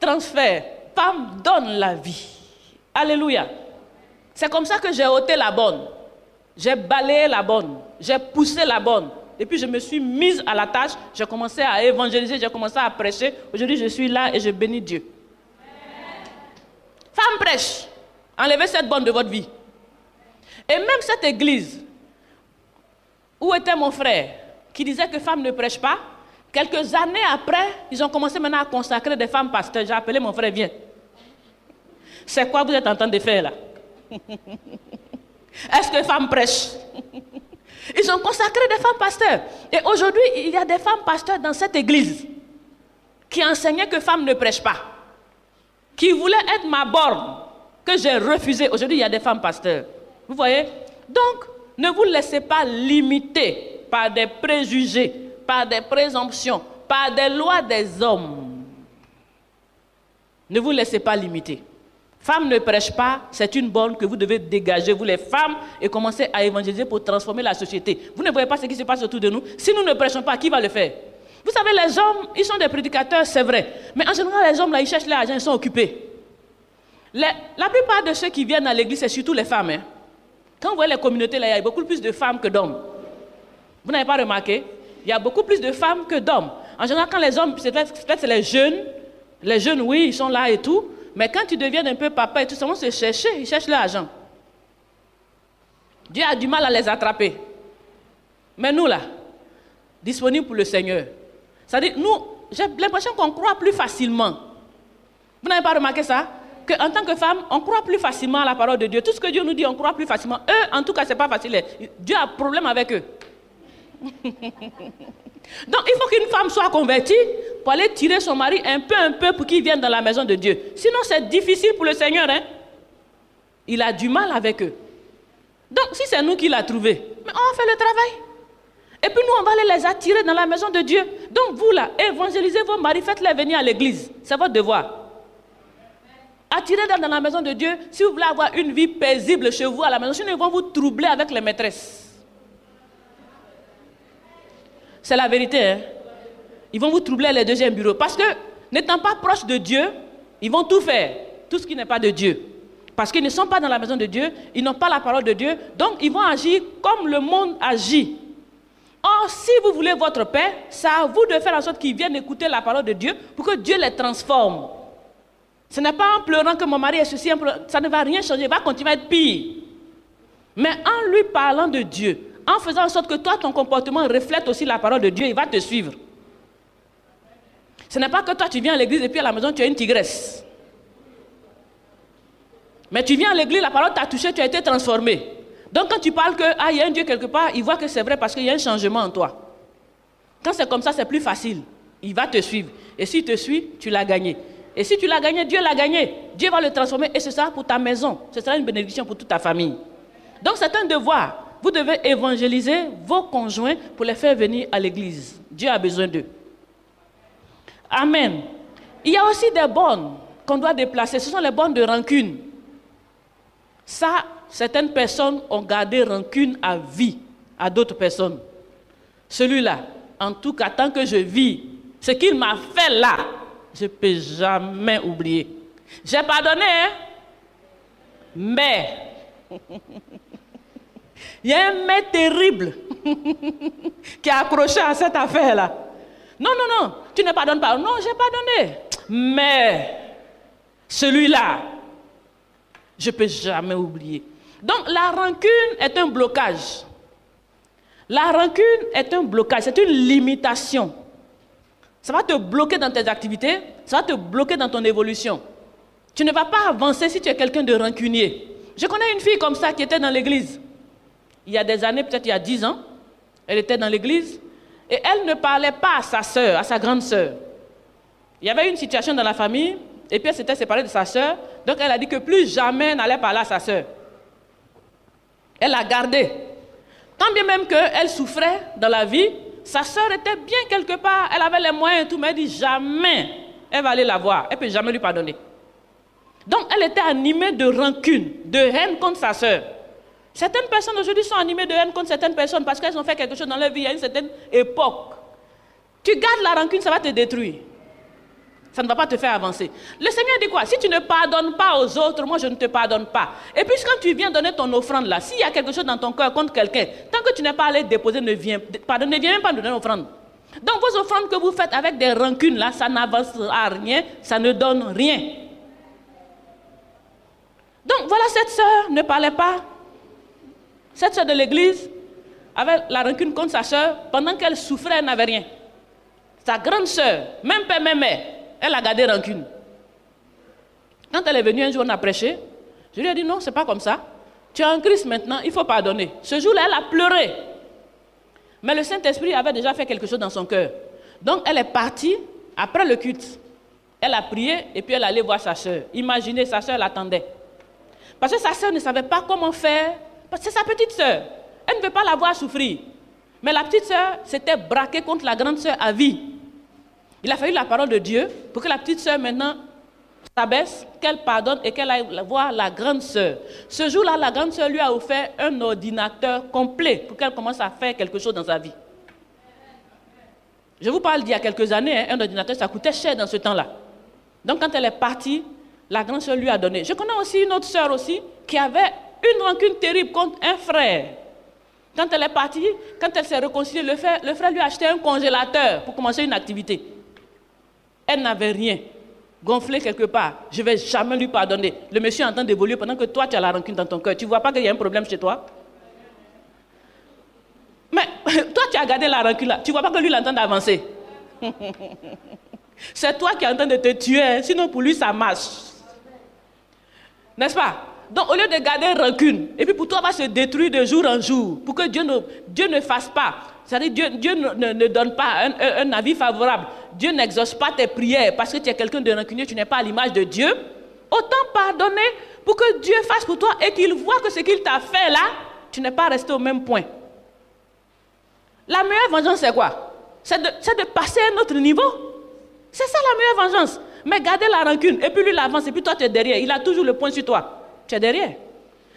transfère. Femme donne la vie. Alléluia. C'est comme ça que j'ai ôté la bonne. J'ai balayé la bonne. J'ai poussé la bonne. Et puis je me suis mise à la tâche. J'ai commencé à évangéliser. J'ai commencé à prêcher. Aujourd'hui, je suis là et je bénis Dieu. Femme prêche. Enlevez cette bonne de votre vie. Et même cette église, où était mon frère, qui disait que femme ne prêche pas, quelques années après, ils ont commencé maintenant à consacrer des femmes pasteurs. J'ai appelé mon frère, viens. C'est quoi vous êtes en train de faire là? Est-ce que femmes prêchent? Ils ont consacré des femmes pasteurs. Et aujourd'hui, il y a des femmes pasteurs dans cette église qui enseignaient que femmes ne prêchent pas. Qui voulaient être ma borne, que j'ai refusée. Aujourd'hui, il y a des femmes pasteurs. Vous voyez? Donc, ne vous laissez pas limiter par des préjugés, par des présomptions, par des lois des hommes. Ne vous laissez pas limiter. Femme ne prêche pas, c'est une borne que vous devez dégager, vous les femmes, et commencer à évangéliser pour transformer la société. Vous ne voyez pas ce qui se passe autour de nous? Si nous ne prêchons pas, qui va le faire? Vous savez, les hommes, ils sont des prédicateurs, c'est vrai. Mais en général, les hommes, là, ils cherchent l'argent, ils sont occupés. La plupart de ceux qui viennent à l'église, c'est surtout les femmes. Hein. Quand vous voyez les communautés, là, il y a beaucoup plus de femmes que d'hommes. Vous n'avez pas remarqué? Il y a beaucoup plus de femmes que d'hommes. En général, quand les hommes, peut-être c'est les jeunes, oui, ils sont là et tout. Mais quand tu deviens un peu papa et tout, ça va se chercher, ils cherchent l'argent. Dieu a du mal à les attraper. Mais nous, là, disponibles pour le Seigneur. C'est-à-dire, nous, j'ai l'impression qu'on croit plus facilement. Vous n'avez pas remarqué ça? Qu'en tant que femme, on croit plus facilement à la parole de Dieu. Tout ce que Dieu nous dit, on croit plus facilement. Eux, en tout cas, ce n'est pas facile. Dieu a un problème avec eux. Donc, il faut qu'une femme soit convertie pour aller tirer son mari un peu pour qu'il vienne dans la maison de Dieu. Sinon, c'est difficile pour le Seigneur. Hein? Il a du mal avec eux. Donc, si c'est nous qui l'a trouvé, mais on fait le travail. Et puis nous, on va aller les attirer dans la maison de Dieu. Donc, vous là, évangélisez vos maris, faites-les venir à l'église. C'est votre devoir. Attirez-les dans la maison de Dieu. Si vous voulez avoir une vie paisible chez vous à la maison, sinon ils vont vous troubler avec les maîtresses. C'est la vérité. Hein? Ils vont vous troubler les deuxièmes bureaux. Parce que, n'étant pas proches de Dieu, ils vont tout faire. Tout ce qui n'est pas de Dieu. Parce qu'ils ne sont pas dans la maison de Dieu, ils n'ont pas la parole de Dieu. Donc, ils vont agir comme le monde agit. Or, si vous voulez votre paix, c'est à vous de faire en sorte qu'ils viennent écouter la parole de Dieu pour que Dieu les transforme. Ce n'est pas en pleurant que mon mari est ceci, ça ne va rien changer, il va continuer à être pire. Mais en lui parlant de Dieu, en faisant en sorte que toi, ton comportement reflète aussi la parole de Dieu, il va te suivre. Ce n'est pas que toi, tu viens à l'église et puis à la maison, tu es une tigresse. Mais tu viens à l'église, la parole t'a touché, tu as été transformé. Donc quand tu parles qu'il y a un Dieu quelque part, il voit que c'est vrai parce qu'il y a un changement en toi. Quand c'est comme ça, c'est plus facile. Il va te suivre. Et s'il te suit, tu l'as gagné. Et si tu l'as gagné, Dieu l'a gagné. Dieu va le transformer et ce sera pour ta maison. Ce sera une bénédiction pour toute ta famille. Donc c'est un devoir. Vous devez évangéliser vos conjoints pour les faire venir à l'église. Dieu a besoin d'eux. Amen. Il y a aussi des bornes qu'on doit déplacer. Ce sont les bornes de rancune. Ça, certaines personnes ont gardé rancune à vie à d'autres personnes. Celui-là, en tout cas, tant que je vis, ce qu'il m'a fait là, je ne peux jamais oublier. J'ai pardonné, hein? Mais Il y a un maître terrible qui est accroché à cette affaire-là. Non, non, non, tu ne pardonnes pas. Non, j'ai pardonné. Mais celui-là, je ne peux jamais oublier. Donc la rancune est un blocage. La rancune est un blocage, c'est une limitation. Ça va te bloquer dans tes activités, ça va te bloquer dans ton évolution. Tu ne vas pas avancer si tu es quelqu'un de rancunier. Je connais une fille comme ça qui était dans l'église. Il y a des années, peut-être il y a 10 ans, elle était dans l'église et elle ne parlait pas à sa sœur, à sa grande sœur. Il y avait une situation dans la famille et puis elle s'était séparée de sa sœur, donc elle a dit que plus jamais elle n'allait parler à sa sœur. Elle l'a gardée. Tant bien même qu'elle souffrait dans la vie, sa sœur était bien quelque part, elle avait les moyens et tout, mais elle dit jamais elle va aller la voir, elle ne peut jamais lui pardonner. Donc elle était animée de rancune, de haine contre sa sœur. Certaines personnes aujourd'hui sont animées de haine contre certaines personnes parce qu'elles ont fait quelque chose dans leur vie à une certaine époque. Tu gardes la rancune, ça va te détruire. Ça ne va pas te faire avancer. Le Seigneur dit quoi? Si tu ne pardonnes pas aux autres, moi je ne te pardonne pas. Et puis quand tu viens donner ton offrande là, s'il y a quelque chose dans ton cœur contre quelqu'un, tant que tu n'es pas allé déposer, ne viens même pas nous donner l'offrande. Donc vos offrandes que vous faites avec des rancunes là, ça n'avance à rien, ça ne donne rien. Donc voilà, cette sœur ne parlait pas. Cette sœur de l'église avait la rancune contre sa sœur. Pendant qu'elle souffrait, elle n'avait rien. Sa grande sœur, même père, même mère, elle a gardé rancune. Quand elle est venue un jour, on a prêché. Je lui ai dit non, c'est pas comme ça. Tu es en Christ maintenant, il faut pardonner. Ce jour-là, elle a pleuré. Mais le Saint-Esprit avait déjà fait quelque chose dans son cœur. Donc elle est partie après le culte. Elle a prié et puis elle allait voir sa sœur. Imaginez, sa sœur l'attendait. Parce que sa sœur ne savait pas comment faire. Parce que c'est sa petite sœur. Elle ne veut pas la voir souffrir. Mais la petite sœur s'était braquée contre la grande sœur à vie. Il a fallu la parole de Dieu pour que la petite sœur maintenant s'abaisse, qu'elle pardonne et qu'elle aille voir la grande sœur. Ce jour-là, la grande sœur lui a offert un ordinateur complet pour qu'elle commence à faire quelque chose dans sa vie. Je vous parle d'il y a quelques années, un ordinateur, ça coûtait cher dans ce temps-là. Donc quand elle est partie, la grande sœur lui a donné. Je connais aussi une autre sœur aussi qui avait une rancune terrible contre un frère. Quand elle est partie, quand elle s'est réconciliée, le frère lui a acheté un congélateur pour commencer une activité. Elle n'avait rien, gonflé quelque part. Je ne vais jamais lui pardonner. Le monsieur est en train d'évoluer pendant que toi, tu as la rancune dans ton cœur. Tu ne vois pas qu'il y a un problème chez toi? Mais toi, tu as gardé la rancune là. Tu ne vois pas que lui, il est en train d'avancer. C'est toi qui es en train de te tuer. Sinon, pour lui, ça marche. N'est-ce pas? Donc, au lieu de garder rancune, et puis pour toi, va se détruire de jour en jour, pour que Dieu ne fasse pas. C'est-à-dire, Dieu ne donne pas un avis favorable. Dieu n'exauce pas tes prières parce que tu es quelqu'un de rancunier, tu n'es pas à l'image de Dieu. Autant pardonner pour que Dieu fasse pour toi et qu'il voit que ce qu'il t'a fait là, tu n'es pas resté au même point. La meilleure vengeance, c'est quoi? C'est de passer à un autre niveau. C'est ça la meilleure vengeance. Mais garder la rancune, et puis lui, il avance, et puis toi, tu es derrière. Il a toujours le point sur toi. Tu es derrière.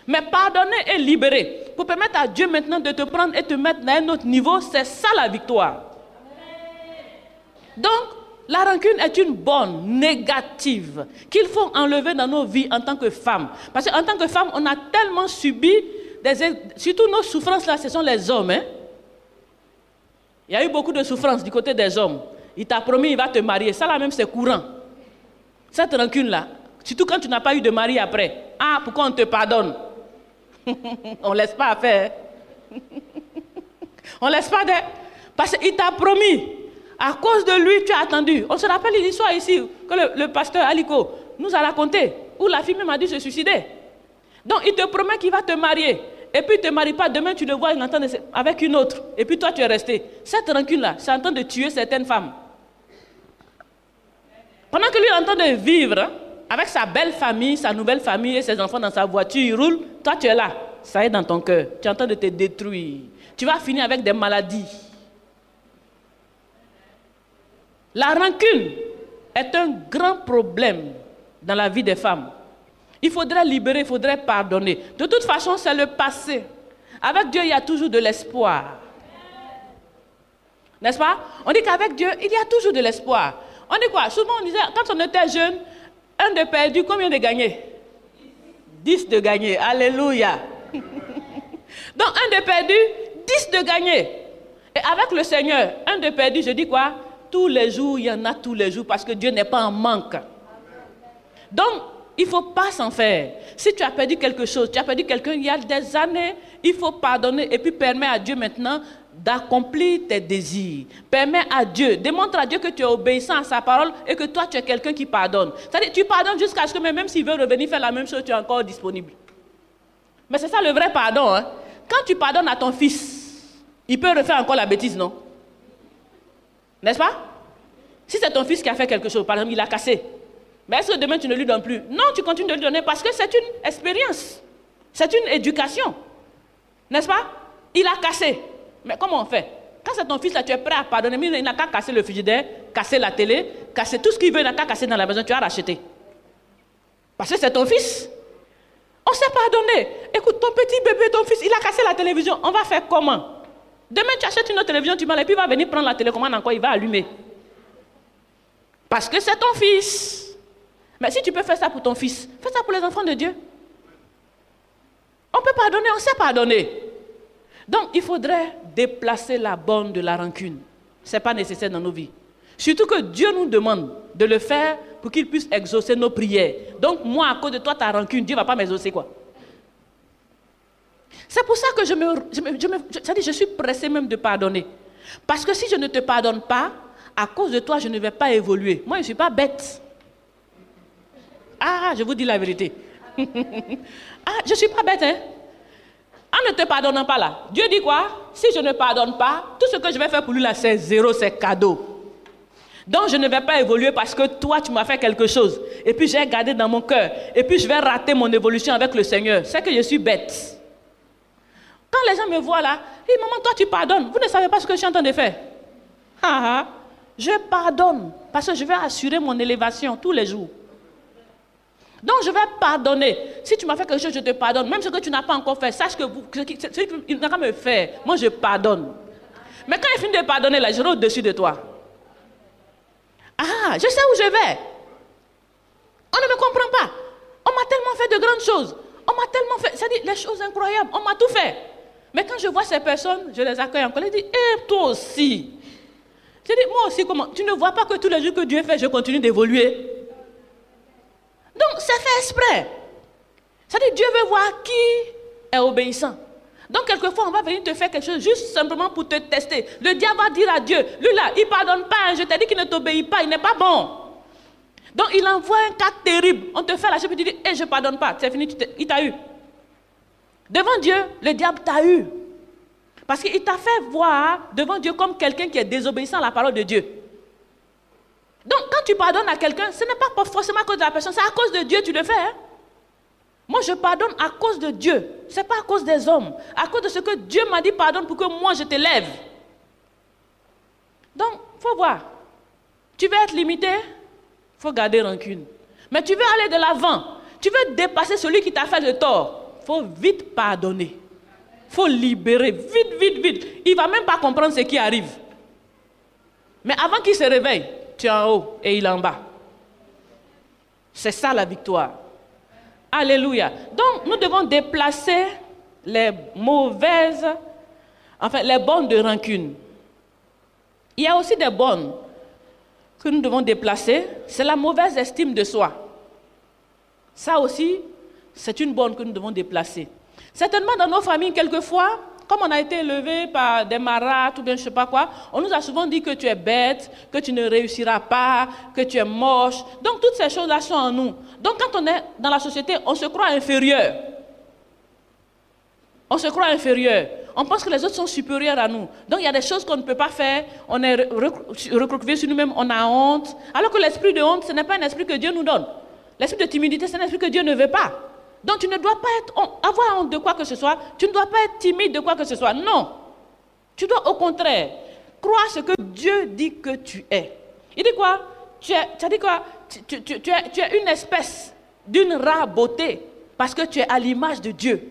Mais pardonner et libérer, pour permettre à Dieu maintenant de te prendre et te mettre à un autre niveau, c'est ça la victoire. Donc, la rancune est une borne négative qu'il faut enlever dans nos vies en tant que femmes. Parce qu'en tant que femme, on a tellement subi, surtout nos souffrances là, ce sont les hommes. Hein? Il y a eu beaucoup de souffrances du côté des hommes. Il t'a promis, il va te marier. Ça là même, c'est courant. Cette rancune là, surtout quand tu n'as pas eu de mari après. Ah, pourquoi on te pardonne? On ne laisse pas faire. On ne laisse pas faire. Parce qu'il t'a promis. À cause de lui, tu as attendu. On se rappelle une histoire ici que le pasteur Aliko nous a raconté, où la fille même a dû se suicider. Donc il te promet qu'il va te marier. Et puis il ne te marie pas. Demain, tu le vois, il entend avec une autre. Et puis toi, tu es resté. Cette rancune-là, c'est en train de tuer certaines femmes. Pendant que lui est en train de vivre avec sa belle famille, sa nouvelle famille et ses enfants dans sa voiture, il roule, toi tu es là, ça est dans ton cœur, tu es en train de te détruire. Tu vas finir avec des maladies. La rancune est un grand problème dans la vie des femmes. Il faudrait libérer, il faudrait pardonner. De toute façon, c'est le passé. Avec Dieu, il y a toujours de l'espoir. N'est-ce pas? On dit qu'avec Dieu, il y a toujours de l'espoir. On dit quoi? Souvent on disait, quand on était jeune, un de perdu, combien de gagné? 10 de gagné. Alléluia. Donc, 1 de perdu, 10 de gagné. Et avec le Seigneur, 1 de perdu, je dis quoi? Tous les jours, il y en a tous les jours parce que Dieu n'est pas en manque. Donc, il ne faut pas s'en faire. Si tu as perdu quelque chose, tu as perdu quelqu'un il y a des années, il faut pardonner et puis permettre à Dieu maintenant d'accomplir tes désirs. Permets à Dieu, démontre à Dieu que tu es obéissant à sa parole et que toi tu es quelqu'un qui pardonne. C'est-à-dire tu pardonnes jusqu'à ce que même s'il veut revenir faire la même chose, tu es encore disponible. Mais c'est ça le vrai pardon. Hein? Quand tu pardonnes à ton fils, il peut refaire encore la bêtise, non? N'est-ce pas? Si c'est ton fils qui a fait quelque chose, par exemple, il a cassé, mais est-ce que demain tu ne lui donnes plus? Non, tu continues de lui donner parce que c'est une expérience. C'est une éducation. N'est-ce pas? Il a cassé. Mais comment on fait? Quand c'est ton fils là, tu es prêt à pardonner, mais il n'a qu'à casser le frigidaire, casser la télé, casser tout ce qu'il veut, il n'a qu'à casser dans la maison, tu as racheté. Parce que c'est ton fils. On s'est pardonné. Écoute, ton petit bébé, ton fils, il a cassé la télévision. On va faire comment? Demain, tu achètes une autre télévision, tu m'en et puis il va venir prendre la télécommande encore, il va allumer. Parce que c'est ton fils. Mais si tu peux faire ça pour ton fils, fais ça pour les enfants de Dieu. On peut pardonner, on sait pardonner. Donc, il faudrait déplacer la borne de la rancune. Ce n'est pas nécessaire dans nos vies. Surtout que Dieu nous demande de le faire pour qu'il puisse exaucer nos prières. Donc, moi, à cause de toi, ta rancune, Dieu ne va pas m'exaucer, quoi. C'est pour ça que je suis pressé même de pardonner. Parce que si je ne te pardonne pas, à cause de toi, je ne vais pas évoluer. Moi, je ne suis pas bête. Ah, je vous dis la vérité. Ah, je ne suis pas bête, hein. En ne te pardonnant pas là, Dieu dit quoi? Si je ne pardonne pas, tout ce que je vais faire pour lui là, c'est zéro, c'est cadeau. Donc je ne vais pas évoluer parce que toi, tu m'as fait quelque chose. Et puis j'ai gardé dans mon cœur. Et puis je vais rater mon évolution avec le Seigneur. C'est que je suis bête. Quand les gens me voient là, ils disent, maman, toi tu pardonnes. Vous ne savez pas ce que je suis en train de faire. Je pardonne parce que je vais assurer mon élévation tous les jours. Donc je vais pardonner. Si tu m'as fait quelque chose, je te pardonne. Même ce que tu n'as pas encore fait, sache que il n'a qu'à me faire. Moi, je pardonne. Mais quand il finit de pardonner, là, je serai au-dessus de toi. Ah, je sais où je vais. On ne me comprend pas. On m'a tellement fait de grandes choses. On m'a tellement fait, c'est-à-dire les choses incroyables. On m'a tout fait. Mais quand je vois ces personnes, je les accueille encore. Je dis, et toi aussi. Je dis, moi aussi, comment? Tu ne vois pas que tous les jours que Dieu fait, je continue d'évoluer. Donc, c'est fait exprès. C'est-à-dire, Dieu veut voir qui est obéissant. Donc, quelquefois, on va venir te faire quelque chose juste simplement pour te tester. Le diable va dire à Dieu, lui là, il ne pardonne pas, hein, je t'ai dit qu'il ne t'obéit pas, il n'est pas bon. Donc, il envoie un cas terrible. On te fait la chose et tu dis, je ne pardonne pas, c'est fini, il t'a eu. Devant Dieu, le diable t'a eu. Parce qu'il t'a fait voir devant Dieu comme quelqu'un qui est désobéissant à la parole de Dieu. Donc, quand tu pardonnes à quelqu'un, ce n'est pas forcément à cause de la personne, c'est à cause de Dieu que tu le fais. Hein? Moi, je pardonne à cause de Dieu. Ce n'est pas à cause des hommes. À cause de ce que Dieu m'a dit, pardonne pour que moi, je t'élève. Donc, il faut voir. Tu veux être limité, il faut garder rancune. Mais tu veux aller de l'avant. Tu veux dépasser celui qui t'a fait le tort. Il faut vite pardonner. Il faut libérer. Vite, vite, vite. Il ne va même pas comprendre ce qui arrive. Mais avant qu'il se réveille, tu es en haut et il est en bas. C'est ça la victoire. Alléluia. Donc, nous devons déplacer les bornes de rancune. Il y a aussi des bornes que nous devons déplacer. C'est la mauvaise estime de soi. Ça aussi, c'est une borne que nous devons déplacer. Certainement dans nos familles, quelquefois, comme on a été élevé par des marâtres ou bien je ne sais pas quoi, on nous a souvent dit que tu es bête, que tu ne réussiras pas, que tu es moche. Donc toutes ces choses-là sont en nous. Donc quand on est dans la société, on se croit inférieur. On se croit inférieur. On pense que les autres sont supérieurs à nous. Donc il y a des choses qu'on ne peut pas faire, on est recroquevillé sur nous-mêmes, on a honte. Alors que l'esprit de honte, ce n'est pas un esprit que Dieu nous donne. L'esprit de timidité, c'est un esprit que Dieu ne veut pas. Donc tu ne dois pas avoir honte de quoi que ce soit, tu ne dois pas être timide de quoi que ce soit, non. Tu dois au contraire croire ce que Dieu dit que tu es. Il dit quoi? Tu es une espèce d'une rare beauté parce que tu es à l'image de Dieu.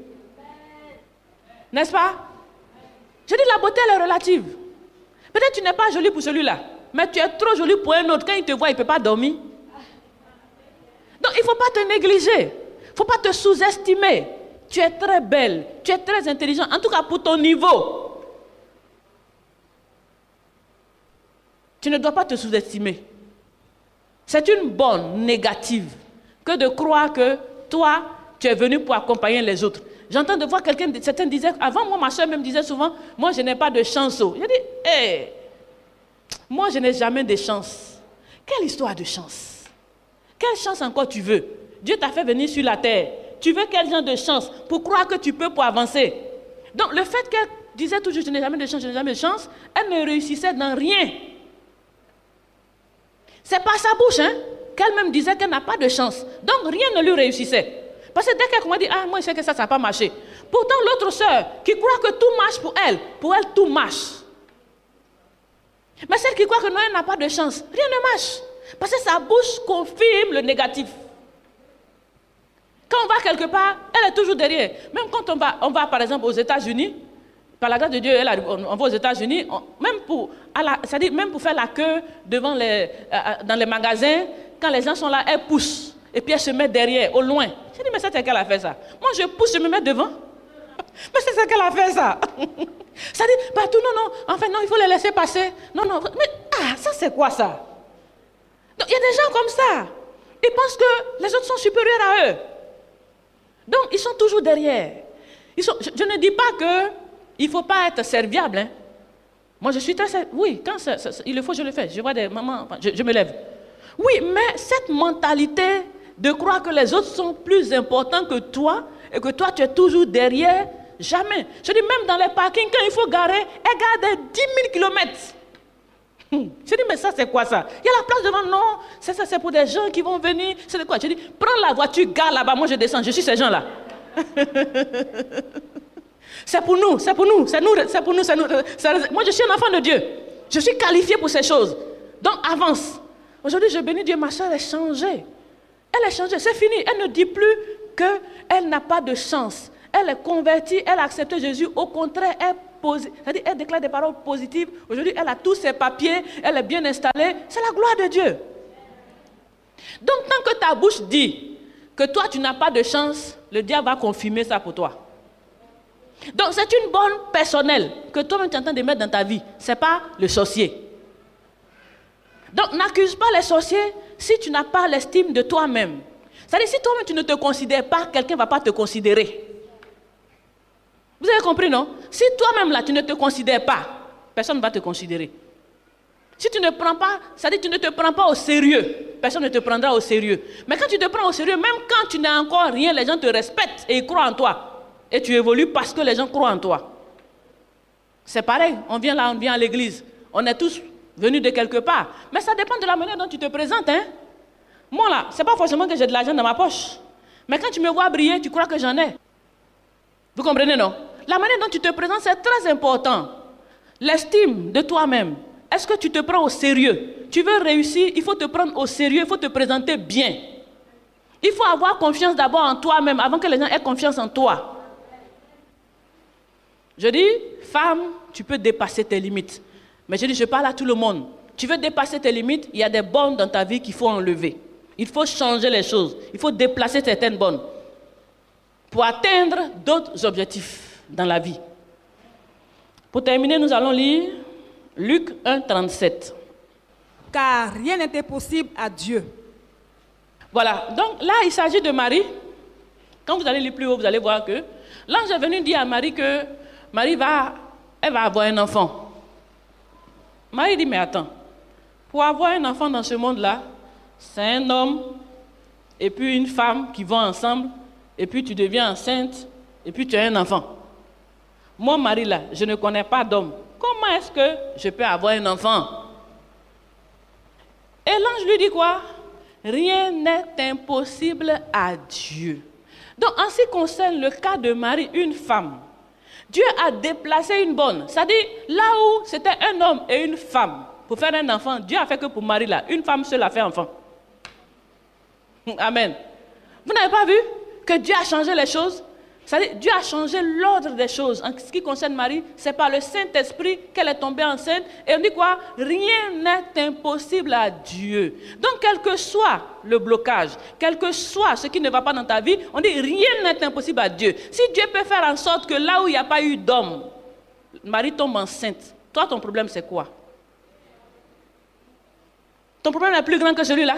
N'est-ce pas? Je dis la beauté elle est relative. Peut-être tu n'es pas jolie pour celui-là, mais tu es trop jolie pour un autre. Quand il te voit, il ne peut pas dormir. Donc il ne faut pas te négliger. ne faut pas te sous-estimer. Tu es très belle, tu es très intelligente, en tout cas pour ton niveau. Tu ne dois pas te sous-estimer. C'est une bonne négative que de croire que toi, tu es venu pour accompagner les autres. J'entends de voir quelqu'un, certains disaient, avant moi, ma soeur même disait souvent, moi je n'ai pas de chance. Je dis, hé, moi je n'ai jamais de chance. Quelle histoire de chance? Quelle chance encore tu veux? Dieu t'a fait venir sur la terre. Tu veux quel genre de chance pour croire que tu peux pour avancer? Donc le fait qu'elle disait toujours, je n'ai jamais de chance, je n'ai jamais de chance, elle ne réussissait dans rien. C'est par sa bouche, hein, qu'elle-même disait qu'elle n'a pas de chance. Donc rien ne lui réussissait. Parce que dès qu'elle m'a dit, ah, moi je sais que ça n'a pas marché. Pourtant l'autre sœur qui croit que tout marche pour elle tout marche. Mais celle qui croit que non, elle n'a pas de chance, rien ne marche. Parce que sa bouche confirme le négatif. Quand on va quelque part, elle est toujours derrière. Même quand on va par exemple aux États-Unis, par la grâce de Dieu, on va aux États-Unis, même pour faire la queue devant dans les magasins, quand les gens sont là, elle pousse. Et puis elle se met derrière, au loin. J'ai dit, mais c'est qu'elle a fait ça. Moi, je pousse, je me mets devant. Mais c'est qu'elle a fait ça. Ça dit, partout, non, enfin, non, il faut les laisser passer. Non, mais, ça c'est quoi ça? Donc, il y a des gens comme ça. Ils pensent que les autres sont supérieurs à eux. Donc, ils sont toujours derrière. Je ne dis pas qu'il ne faut pas être serviable. Hein. Moi, je suis très... Oui, quand il le faut, je le fais. Je vois des mamans, je me lève. Oui, mais cette mentalité de croire que les autres sont plus importants que toi et que toi, tu es toujours derrière, jamais. Je dis, même dans les parkings, quand il faut garer, elle garde 10 000 kilomètres. Je dis, mais ça, c'est quoi ça? Il y a la place devant, non, c'est pour des gens qui vont venir. C'est de quoi? Je dis, prends la voiture, gare là-bas, moi je descends, je suis ces gens-là. C'est pour nous. Moi, je suis un enfant de Dieu. Je suis qualifié pour ces choses. Donc, avance. Aujourd'hui, je bénis Dieu, ma soeur est changée. Elle est changée, c'est fini. Elle ne dit plus qu'elle n'a pas de chance. Elle est convertie, elle a accepté Jésus. Au contraire, elle déclare des paroles positives. Aujourd'hui, elle a tous ses papiers, elle est bien installée. C'est la gloire de Dieu. Donc, tant que ta bouche dit que toi, tu n'as pas de chance, le diable va confirmer ça pour toi. Donc, c'est une bonne personnelle que toi-même tu es en train de mettre dans ta vie. Ce n'est pas le sorcier. Donc, n'accuse pas les sorciers si tu n'as pas l'estime de toi-même. C'est-à-dire, si toi-même tu ne te considères pas, quelqu'un ne va pas te considérer. Vous avez compris, non? Si toi-même là, tu ne te considères pas, personne ne va te considérer. Si tu ne prends pas, c'est-à-dire tu ne te prends pas au sérieux, personne ne te prendra au sérieux. Mais quand tu te prends au sérieux, même quand tu n'as encore rien, les gens te respectent et ils croient en toi. Et tu évolues parce que les gens croient en toi. C'est pareil, on vient là, on vient à l'église. On est tous venus de quelque part. Mais ça dépend de la manière dont tu te présentes. Hein? Moi là, ce n'est pas forcément que j'ai de l'argent dans ma poche. Mais quand tu me vois briller, tu crois que j'en ai. Vous comprenez, non? La manière dont tu te présentes, c'est très important. L'estime de toi-même. Est-ce que tu te prends au sérieux? Tu veux réussir, il faut te prendre au sérieux, il faut te présenter bien. Il faut avoir confiance d'abord en toi-même avant que les gens aient confiance en toi. Je dis, femme, tu peux dépasser tes limites. Mais je dis, je parle à tout le monde. Tu veux dépasser tes limites, il y a des bornes dans ta vie qu'il faut enlever. Il faut changer les choses. Il faut déplacer certaines bornes pour atteindre d'autres objectifs dans la vie. Pour terminer, nous allons lire Luc 1, 37. Car rien n'est impossible à Dieu. Voilà, donc là, il s'agit de Marie. Quand vous allez lire plus haut, vous allez voir que l'ange est venu dire à Marie que Marie va avoir un enfant. Marie dit, mais attends, pour avoir un enfant dans ce monde-là, c'est un homme et puis une femme qui vont ensemble, et puis tu deviens enceinte, et puis tu as un enfant. Moi, Marie, là, je ne connais pas d'homme. Comment est-ce que je peux avoir un enfant? Et l'ange lui dit quoi? Rien n'est impossible à Dieu. Donc, en ce qui concerne le cas de Marie, une femme, Dieu a déplacé une bonne. C'est-à-dire, là où c'était un homme et une femme, pour faire un enfant, Dieu a fait que pour Marie, là, une femme seule a fait enfant. Amen. Vous n'avez pas vu que Dieu a changé les choses? C'est-à-dire, Dieu a changé l'ordre des choses. En ce qui concerne Marie, c'est par le Saint-Esprit qu'elle est tombée enceinte. Et on dit quoi? Rien n'est impossible à Dieu. Donc, quel que soit le blocage, quel que soit ce qui ne va pas dans ta vie, on dit rien n'est impossible à Dieu. Si Dieu peut faire en sorte que là où il n'y a pas eu d'homme, Marie tombe enceinte, toi, ton problème, c'est quoi? Ton problème est plus grand que celui-là?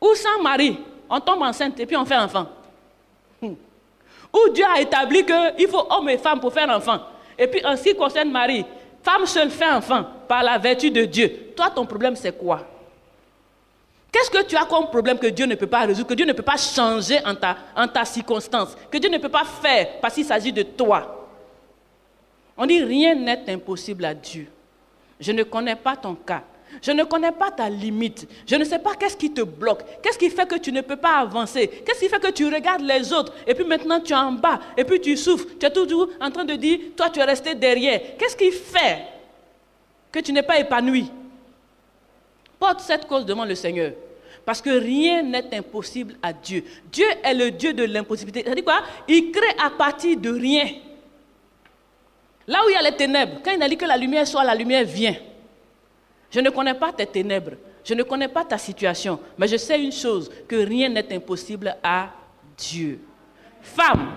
Ou sans Marie, on tombe enceinte et puis on fait enfant. Où Dieu a établi qu'il faut homme et femme pour faire enfant. Et puis en ce qui concerne Marie, femme seule fait enfant par la vertu de Dieu. Toi, ton problème, c'est quoi? Qu'est-ce que tu as comme problème que Dieu ne peut pas résoudre, que Dieu ne peut pas changer en ta circonstance, que Dieu ne peut pas faire parce qu'il s'agit de toi? On dit rien n'est impossible à Dieu. Je ne connais pas ton cas. Je ne connais pas ta limite. Je ne sais pas qu'est-ce qui te bloque. Qu'est-ce qui fait que tu ne peux pas avancer? Qu'est-ce qui fait que tu regardes les autres et puis maintenant tu es en bas et puis tu souffres. Tu es toujours en train de dire, toi tu es resté derrière. Qu'est-ce qui fait que tu n'es pas épanoui? Porte cette cause devant le Seigneur. Parce que rien n'est impossible à Dieu. Dieu est le Dieu de l'impossibilité. Ça dit quoi? Il crée à partir de rien. Là où il y a les ténèbres, quand il a dit que la lumière soit, la lumière vient. Je ne connais pas tes ténèbres, je ne connais pas ta situation, mais je sais une chose, que rien n'est impossible à Dieu. Femme,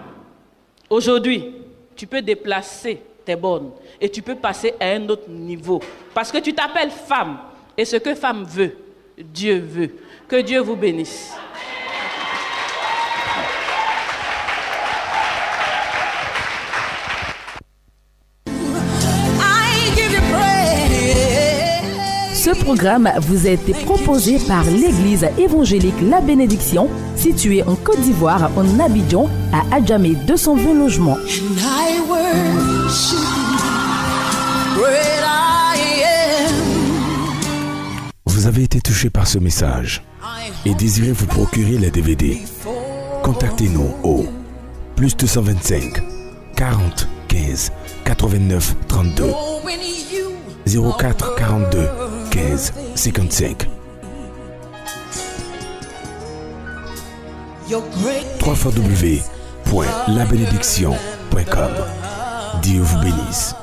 aujourd'hui, tu peux déplacer tes bornes et tu peux passer à un autre niveau. Parce que tu t'appelles femme et ce que femme veut, Dieu veut. Que Dieu vous bénisse. Ce programme vous a été proposé par l'Église évangélique La Bénédiction, située en Côte d'Ivoire, en Abidjan, à Adjamé 220 logements. Vous avez été touché par ce message et désirez vous procurer les DVD. Contactez-nous au plus 225 40 15 89 32 04 42 15 55 www.labénédiction.com. Dieu vous bénisse.